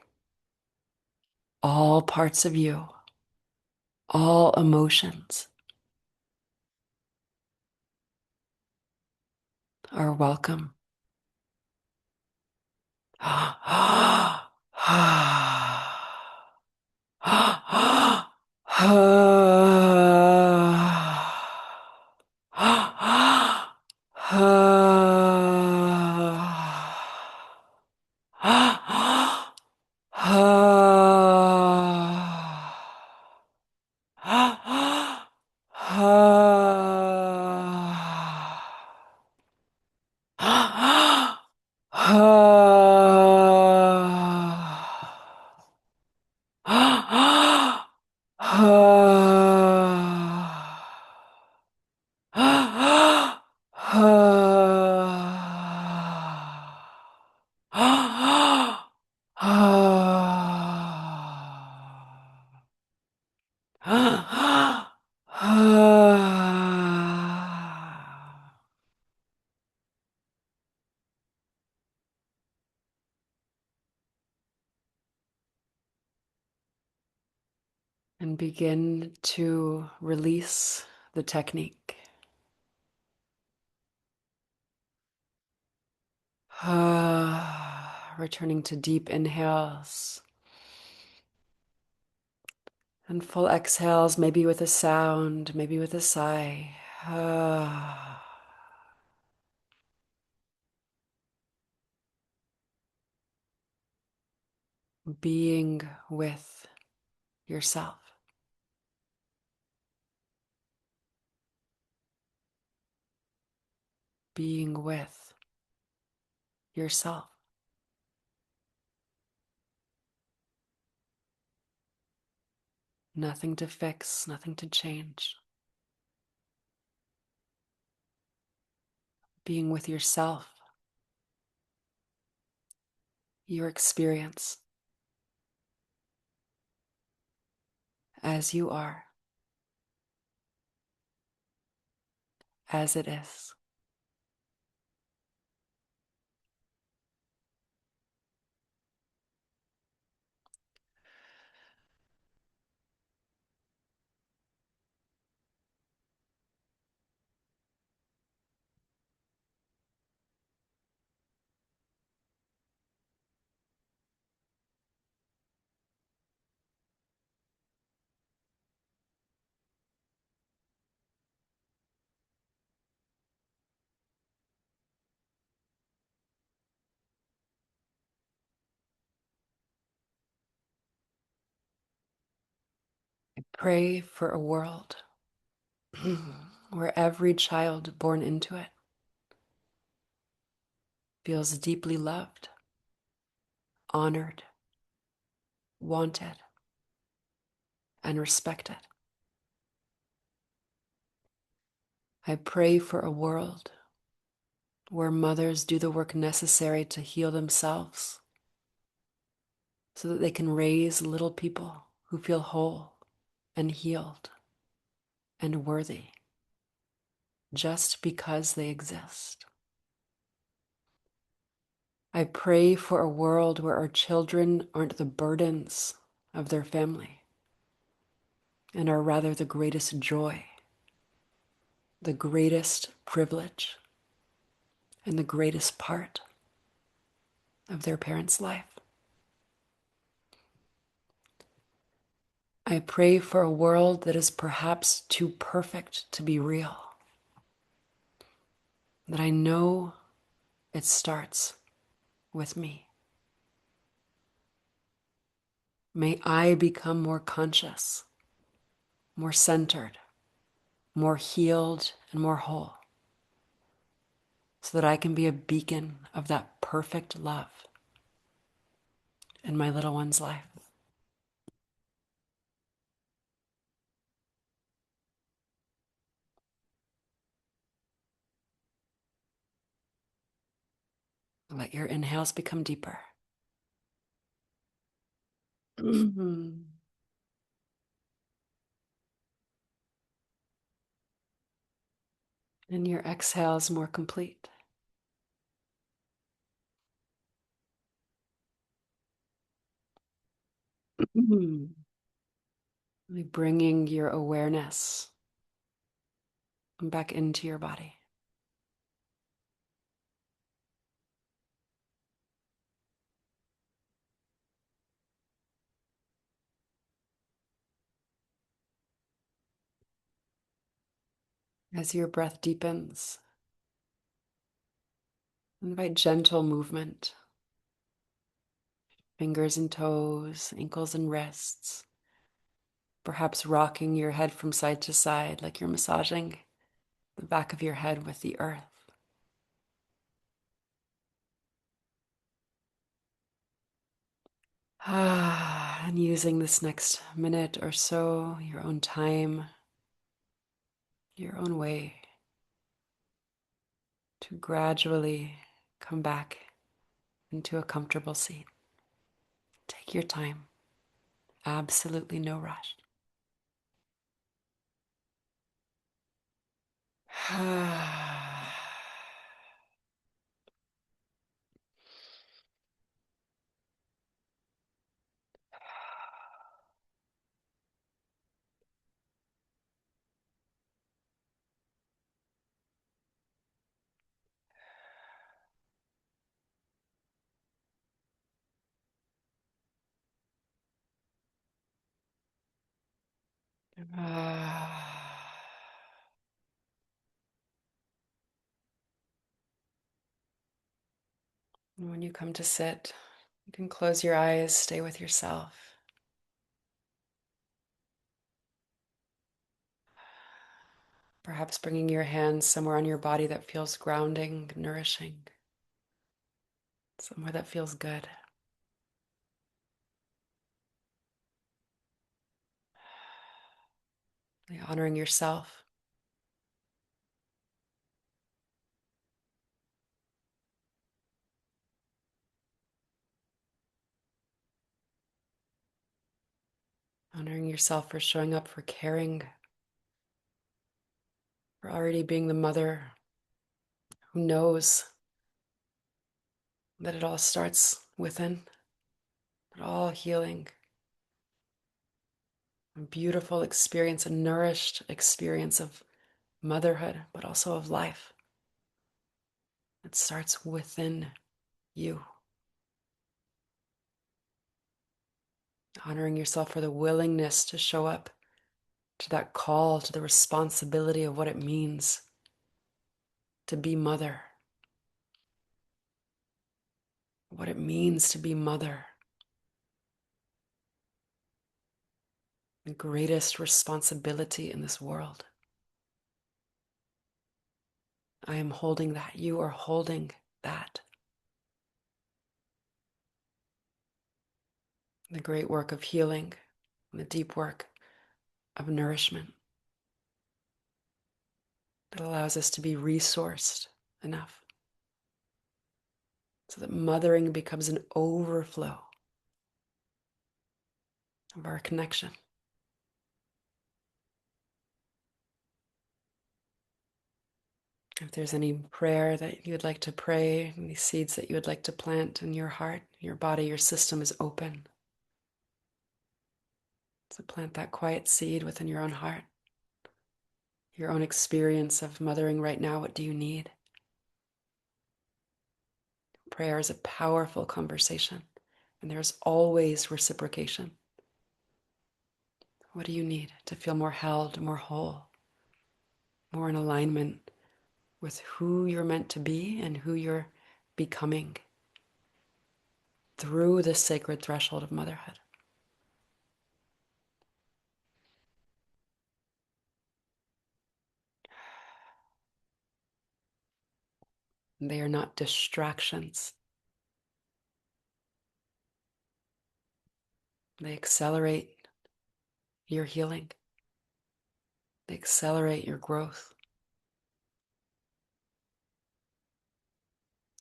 All parts of you, all emotions are welcome. And begin to release the technique. Returning to deep inhales and full exhales, maybe with a sound, maybe with a sigh. Being with yourself. Being with yourself. Nothing to fix, nothing to change. Being with yourself, your experience as you are, as it is. Pray for a world where every child born into it feels deeply loved, honored, wanted, and respected. I pray for a world where mothers do the work necessary to heal themselves so that they can raise little people who feel whole and healed and worthy just because they exist. I pray for a world where our children aren't the burdens of their family and are rather the greatest joy, the greatest privilege, and the greatest part of their parents' life. I pray for a world that is perhaps too perfect to be real, that I know it starts with me. May I become more conscious, more centered, more healed, and more whole, so that I can be a beacon of that perfect love in my little one's life. Let your inhales become deeper. And your exhales more complete. Bringing your awareness back into your body. As your breath deepens, invite gentle movement, fingers and toes, ankles and wrists, perhaps rocking your head from side to side like you're massaging the back of your head with the earth. And using this next minute or so, your own time, your own way, to gradually come back into a comfortable seat. Take your time. Absolutely no rush. And when you come to sit, you can close your eyes, stay with yourself. Perhaps bringing your hands somewhere on your body that feels grounding, nourishing, somewhere that feels good. Honoring yourself. Honoring yourself for showing up, for caring, for already being the mother who knows that it all starts within, that all healing, a beautiful experience, a nourished experience of motherhood, but also of life. It starts within you. Honoring yourself for the willingness to show up to that call, to the responsibility of what it means to be mother, what it means to be mother. The greatest responsibility in this world. I am holding that. You are holding that. The great work of healing, the deep work of nourishment that allows us to be resourced enough so that mothering becomes an overflow of our connection. If there's any prayer that you would like to pray, any seeds that you would like to plant in your heart, your body, your system is open. So plant that quiet seed within your own heart, your own experience of mothering right now. What do you need? Prayer is a powerful conversation, and there's always reciprocation. What do you need to feel more held, more whole, more in alignment with who you're meant to be and who you're becoming through this sacred threshold of motherhood? They are not distractions. They accelerate your healing. They accelerate your growth.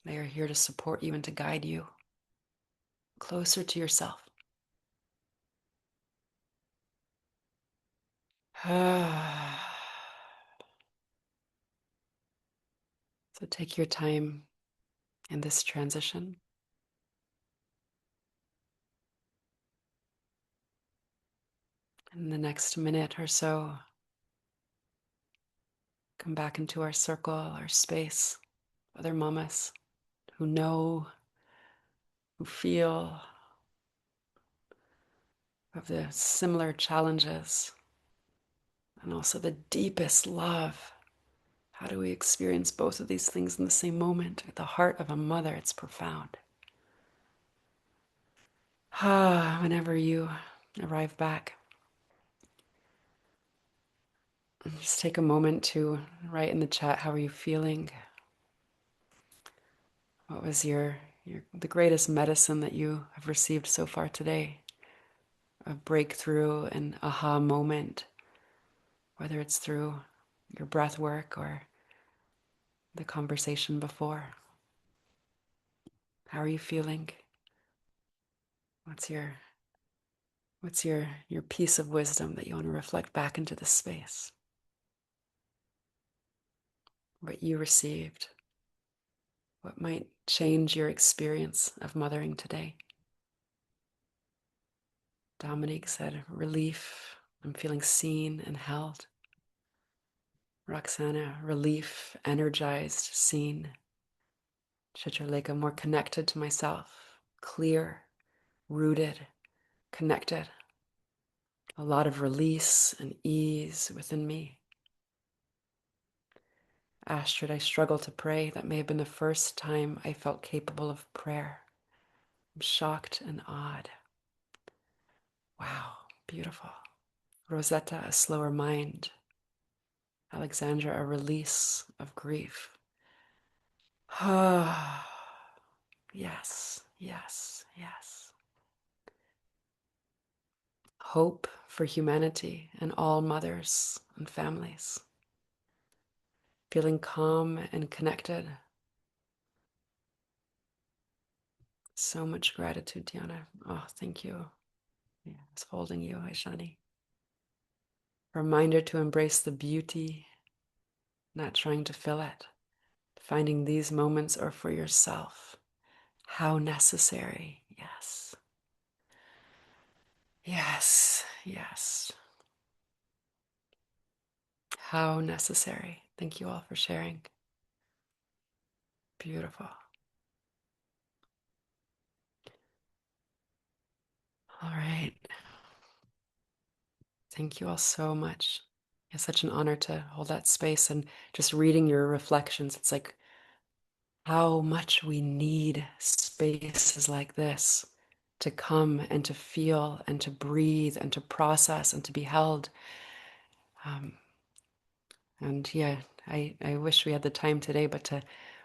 They are here to support you and to guide you closer to yourself. So take your time in this transition. In the next minute or so, come back into our circle, our space, other mamas who know, who feel, of the similar challenges, and also the deepest love. How do we experience both of these things in the same moment? At the heart of a mother, it's profound. Whenever you arrive back, just take a moment to write in the chat, how are you feeling? What was the greatest medicine that you have received so far today? A breakthrough, an aha moment, whether it's through your breath work or the conversation before. How are you feeling? What's your piece of wisdom that you want to reflect back into this space? what you received, what might change your experience of mothering today. Dominique said, relief. I'm feeling seen and held. Roxana, relief, energized, seen. Chitraleka, more connected to myself, clear, rooted, connected. A lot of release and ease within me. Astrid, I struggle to pray. That may have been the first time I felt capable of prayer. I'm shocked and awed. Wow, beautiful. Rosetta, a slower mind. Alexandra, a release of grief. Ah, yes, yes, yes. Hope for humanity and all mothers and families. Feeling calm and connected. So much gratitude, Diana. Oh, thank you. Yeah, I was holding you, Aishani. Reminder to embrace the beauty, not trying to fill it. Finding these moments are for yourself. How necessary. Yes. Yes. Yes. How necessary. Thank you all for sharing. Beautiful. All right. Thank you all so much. It's such an honor to hold that space and just reading your reflections. It's like how much we need spaces like this to come and to feel and to breathe and to process and to be held. Um, and yeah, I wish we had the time today, but to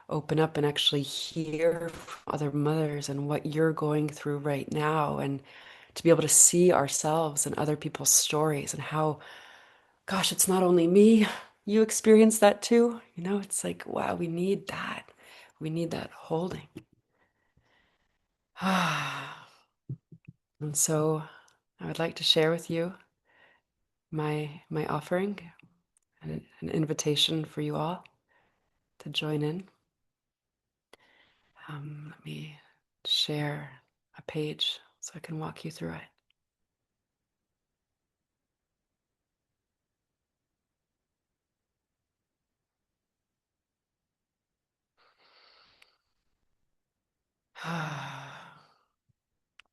open up and actually hear from other mothers and what you're going through right now, and to be able to see ourselves and other people's stories and how, gosh, it's not only me, you experience that too. You know, it's like, wow, we need that. We need that holding. And so I would like to share with you my offering and an invitation for you all to join in. Let me share a page so I can walk you through it.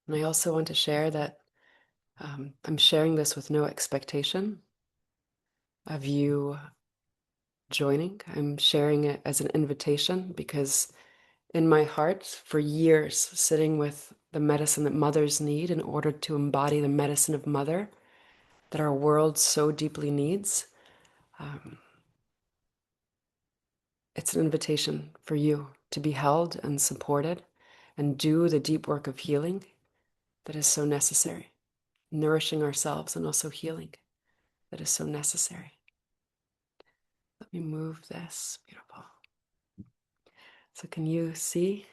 And I also want to share that I'm sharing this with no expectation of you joining. I'm sharing it as an invitation because in my heart, for years, sitting with the medicine that mothers need in order to embody the medicine of mother that our world so deeply needs, it's an invitation for you to be held and supported and do the deep work of healing that is so necessary, nourishing ourselves and also healing that is so necessary. Let me move this. Beautiful. So can you see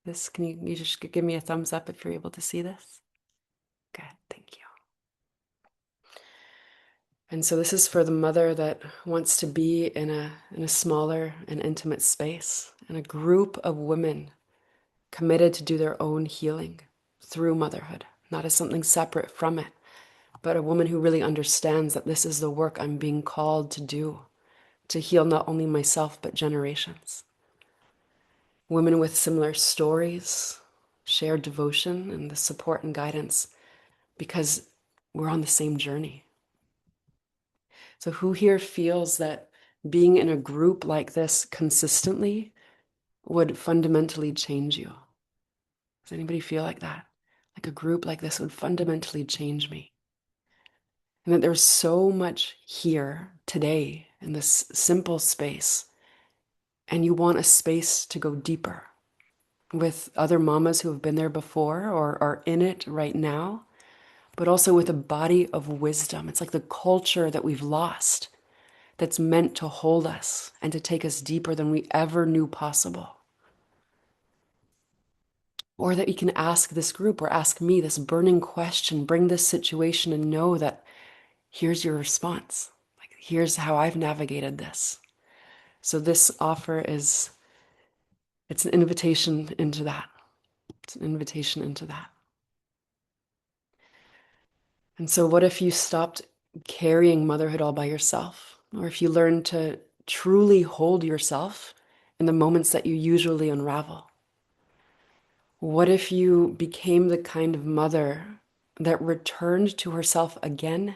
this? Can you just give me a thumbs up if you're able to see this? Good, thank you. And so this is for the mother that wants to be in a smaller and intimate space, in a group of women committed to do their own healing through motherhood, not as something separate from it, but a woman who really understands that this is the work I'm being called to do, to heal not only myself, but generations. Women with similar stories, shared devotion, and the support and guidance, because we're on the same journey. So who here feels that being in a group like this consistently would fundamentally change you? Does anybody feel like that? Like a group like this would fundamentally change me. And that there's so much here today in this simple space, and you want a space to go deeper with other mamas who have been there before or are in it right now, but also with a body of wisdom. It's like the culture that we've lost that's meant to hold us and to take us deeper than we ever knew possible. Or that you can ask this group or ask me this burning question, bring this situation and know that here's your response. Like, here's how I've navigated this. So this offer it's an invitation into that. It's an invitation into that. And so what if you stopped carrying motherhood all by yourself? Or if you learned to truly hold yourself in the moments that you usually unravel? What if you became the kind of mother that returned to herself again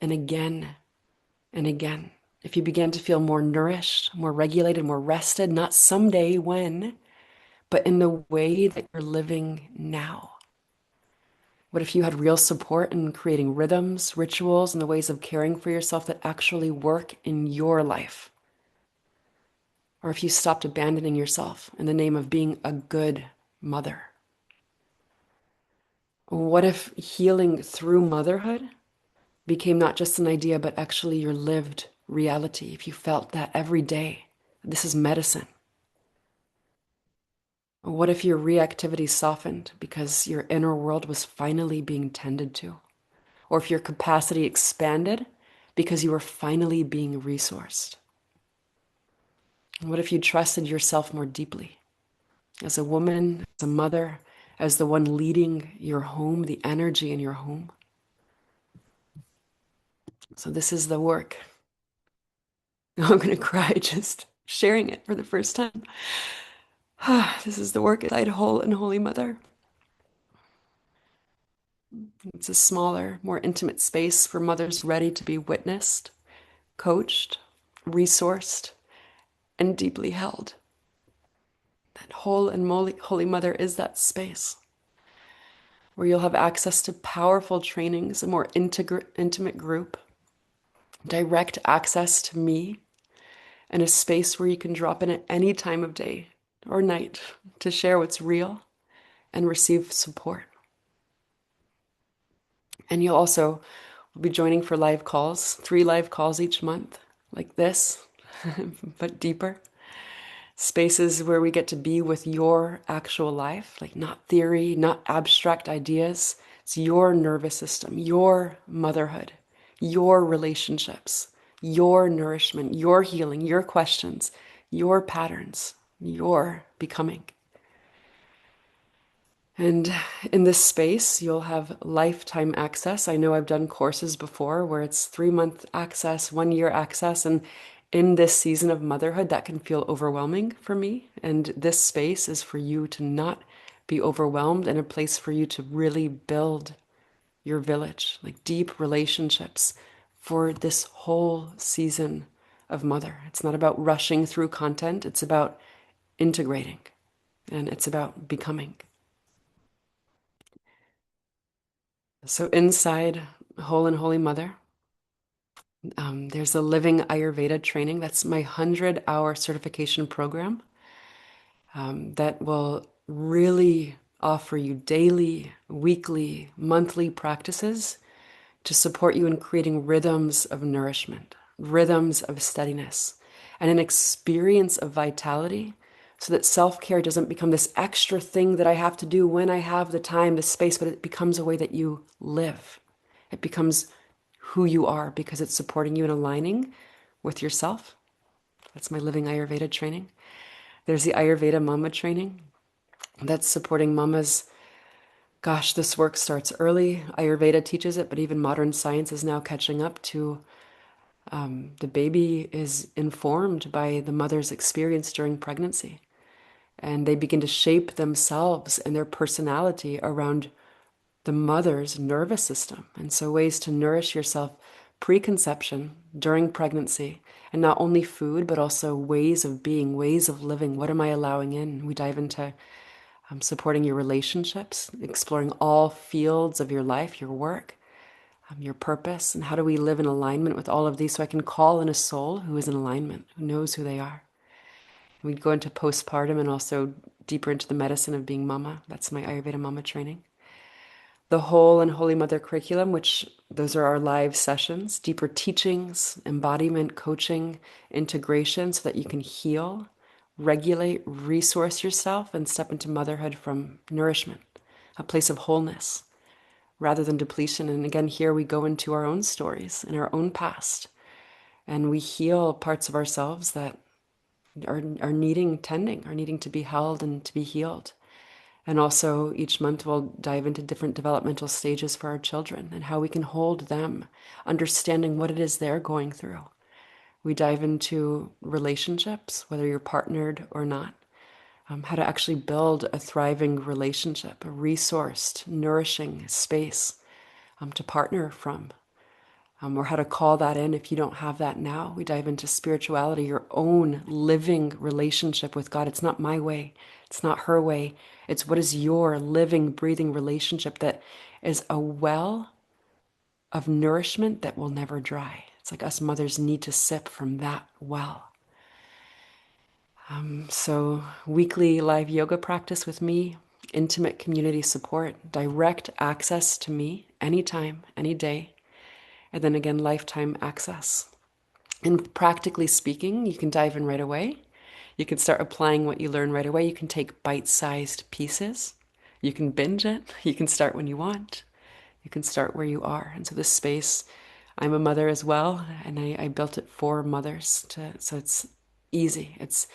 and again and again? If you began to feel more nourished, more regulated, more rested, not someday when, but in the way that you're living now? What if you had real support in creating rhythms, rituals, and the ways of caring for yourself that actually work in your life? Or if you stopped abandoning yourself in the name of being a good mother? What if healing through motherhood became not just an idea, but actually your lived reality? If you felt that every day, this is medicine. What if your reactivity softened because your inner world was finally being tended to? Or if your capacity expanded because you were finally being resourced? What if you trusted yourself more deeply as a woman, as a mother, as the one leading your home, the energy in your home? So this is the work. I'm going to cry just sharing it for the first time. This is the work inside Whole and Holy Mother. It's a smaller, more intimate space for mothers ready to be witnessed, coached, resourced, and deeply held. That Whole and Holy Mother is that space where you'll have access to powerful trainings, a more intimate group, direct access to me, and a space where you can drop in at any time of day or night to share what's real and receive support. And you'll also be joining for live calls, 3 live calls each month, like this, but deeper. Spaces where we get to be with your actual life, like not theory, not abstract ideas. It's your nervous system, your motherhood, your relationships, your nourishment, your healing, your questions, your patterns, your becoming. And in this space, you'll have lifetime access. I know I've done courses before where it's 3-month access, 1-year access. And in this season of motherhood, that can feel overwhelming for me. And this space is for you to not be overwhelmed and a place for you to really build your village, like deep relationships for this whole season of mother. It's not about rushing through content. It's about integrating and it's about becoming. So inside Whole and Holy Mother, there's a living Ayurveda training. That's my 100-hour certification program that will really offer you daily, weekly, monthly practices to support you in creating rhythms of nourishment, rhythms of steadiness, and an experience of vitality so that self-care doesn't become this extra thing that I have to do when I have the time, the space, but it becomes a way that you live. It becomes who you are because it's supporting you and aligning with yourself. That's my living Ayurveda training. There's the Ayurveda Mama training that's supporting mamas. Gosh, this work starts early. Ayurveda teaches it, but even modern science is now catching up to the baby is informed by the mother's experience during pregnancy. And they begin to shape themselves and their personality around the mother's nervous system. And so ways to nourish yourself preconception, during pregnancy, and not only food, but also ways of being, ways of living. What am I allowing in? We dive into supporting your relationships, exploring all fields of your life, your work, your purpose, and how do we live in alignment with all of these so I can call in a soul who is in alignment, who knows who they are. And we go into postpartum and also deeper into the medicine of being mama. That's my Ayurveda Mama training. The Whole and Holy Mother curriculum, which those are our live sessions, deeper teachings, embodiment, coaching, integration so that you can heal, regulate, resource yourself, and step into motherhood from nourishment, a place of wholeness rather than depletion. And again, here we go into our own stories and our own past, and we heal parts of ourselves that are needing tending, are needing to be held and to be healed. And also each month we'll dive into different developmental stages for our children and how we can hold them, understanding what it is they're going through. We dive into relationships, whether you're partnered or not, how to actually build a thriving relationship, a resourced, nourishing space to partner from, or how to call that in if you don't have that now. We dive into spirituality, your own living relationship with God. It's not my way, it's not her way. It's what is your living, breathing relationship that is a well of nourishment that will never dry. It's like us mothers need to sip from that well. So, weekly live yoga practice with me, intimate community support, direct access to me anytime, any day, and then again, lifetime access. And practically speaking, you can dive in right away. You can start applying what you learn right away. You can take bite sized pieces. You can binge it. You can start when you want. You can start where you are. And so, this space, I'm a mother as well, and I built it for mothers so it's easy. It's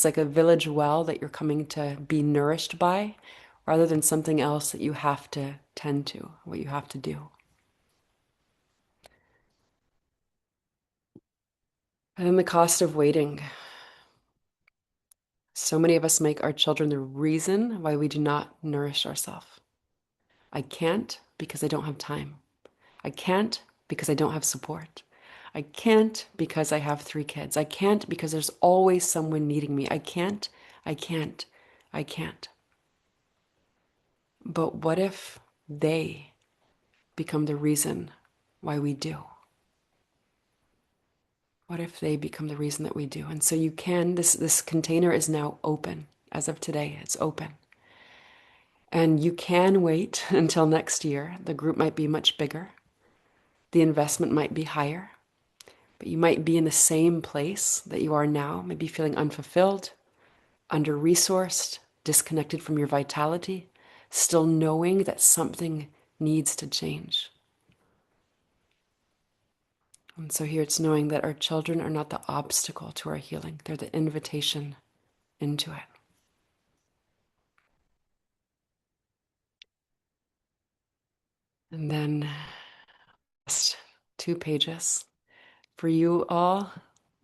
like a village well that you're coming to be nourished by, rather than something else that you have to tend to, what you have to do. And then the cost of waiting. So many of us make our children the reason why we do not nourish ourselves. I can't because I don't have time. I can't because I don't have support. I can't because I have 3 kids. I can't because there's always someone needing me. I can't, I can't, I can't. But what if they become the reason why we do? What if they become the reason that we do? And so you can, this container is now open. As of today, it's open. And you can wait until next year. The group might be much bigger. The investment might be higher, but you might be in the same place that you are now, maybe feeling unfulfilled, under-resourced, disconnected from your vitality, still knowing that something needs to change. And so here it's knowing that our children are not the obstacle to our healing. They're the invitation into it. And then just 2 pages. For you all,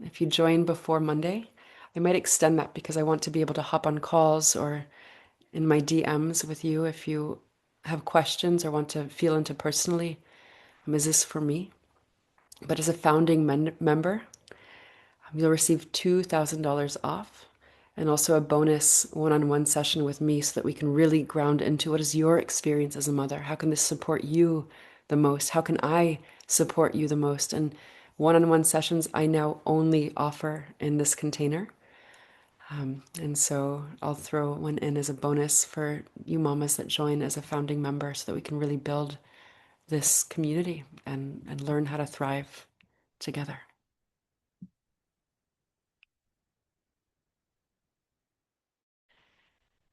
if you join before Monday, I might extend that because I want to be able to hop on calls or in my DMs with you if you have questions or want to feel into personally, is this for me? But as a founding member, you'll receive $2,000 off and also a bonus one-on-one session with me so that we can really ground into what is your experience as a mother? How can this support you the most? How can I support you the most? And one-on-one sessions I now only offer in this container. And so I'll throw one in as a bonus for you mamas that join as a founding member so that we can really build this community and learn how to thrive together.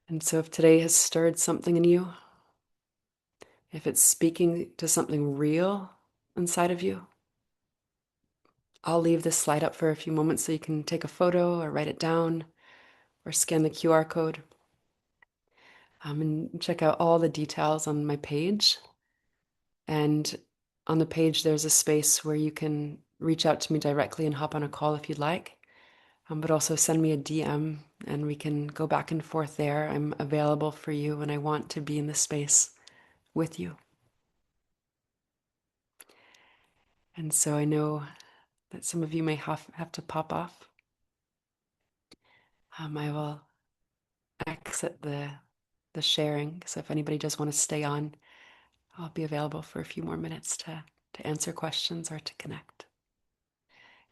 And so if today has stirred something in you, if it's speaking to something real inside of you, I'll leave this slide up for a few moments so you can take a photo or write it down or scan the QR code and check out all the details on my page. And on the page, there's a space where you can reach out to me directly and hop on a call if you'd like, but also send me a DM and we can go back and forth there. I'm available for you and I want to be in this space with you. And so I know that some of you may have to pop off. I will exit the sharing. So if anybody does want to stay on, I'll be available for a few more minutes to answer questions or to connect.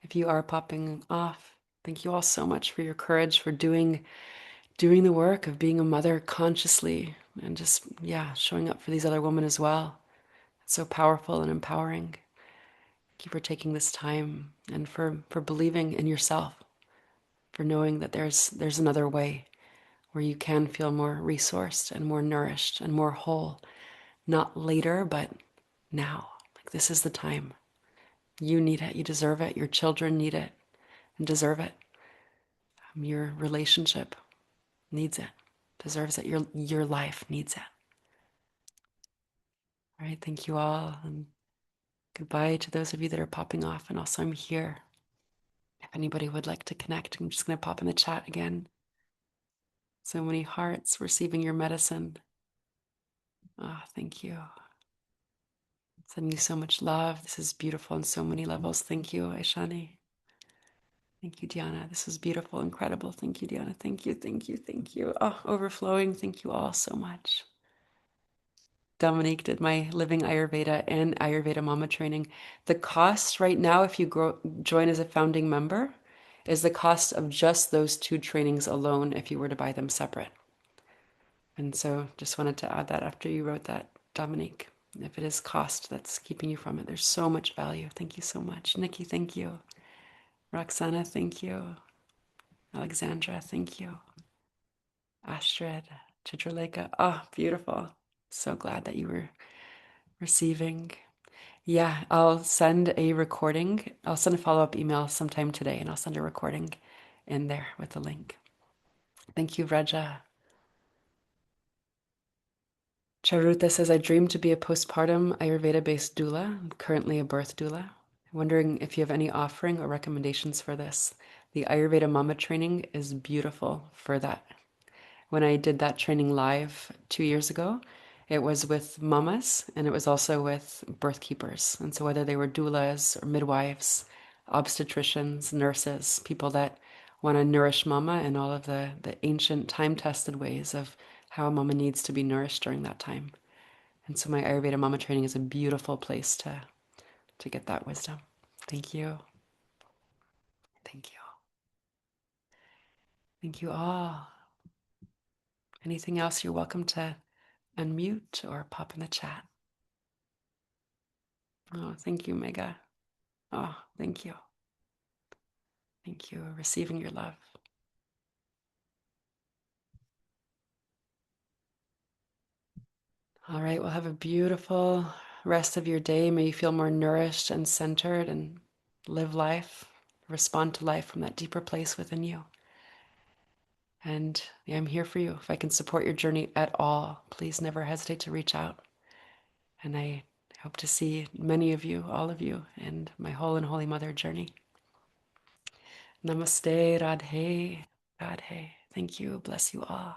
If you are popping off, thank you all so much for your courage, for doing the work of being a mother consciously and just, yeah, showing up for these other women as well. It's so powerful and empowering. Thank you for taking this time and for believing in yourself, for knowing that there's another way where you can feel more resourced and more nourished and more whole, not later, but now. Like this is the time. You need it. You deserve it. Your children need it and deserve it. Your relationship needs it, deserves it. Your life needs it. All right, thank you all. And goodbye to those of you that are popping off. And also, I'm here. If anybody would like to connect, I'm just going to pop in the chat again. So many hearts receiving your medicine. Oh, thank you. Sending you so much love. This is beautiful on so many levels. Thank you, Aishani. Thank you, Diana. This is beautiful, incredible. Thank you, Diana. Thank you, thank you, thank you. Oh, overflowing. Thank you all so much. Dominique did my Living Ayurveda and Ayurveda Mama training. The cost right now, if you join as a founding member, is the cost of just those two trainings alone if you were to buy them separate. And so just wanted to add that after you wrote that, Dominique. If it is cost that's keeping you from it, there's so much value. Thank you so much. Nikki, thank you. Roxana, thank you. Alexandra, thank you. Astrid, Chitraleka, oh, beautiful. So glad that you were receiving. Yeah, I'll send a recording. I'll send a follow-up email sometime today and I'll send a recording in there with the link. Thank you, Reja. Charuta says, I dream to be a postpartum Ayurveda-based doula. I'm currently a birth doula. Wondering if you have any offering or recommendations for this. The Ayurveda Mama training is beautiful for that. When I did that training live 2 years ago, it was with mamas and it was also with birth keepers. And so whether they were doulas or midwives, obstetricians, nurses, people that want to nourish mama and all of the ancient time-tested ways of how a mama needs to be nourished during that time. And so my Ayurveda Mama training is a beautiful place to get that wisdom. Thank you. Thank you. Thank you all. Anything else, you're welcome to unmute or pop in the chat. Oh, thank you, Mega. Oh, thank you. Thank you. Receiving your love. All right, well, have a beautiful rest of your day. May you feel more nourished and centered and live life, respond to life from that deeper place within you. And yeah, I'm here for you. If I can support your journey at all, please never hesitate to reach out. And I hope to see many of you, all of you, in my whole and holy mother journey. Namaste, Radhe, Radhe. Thank you. Bless you all.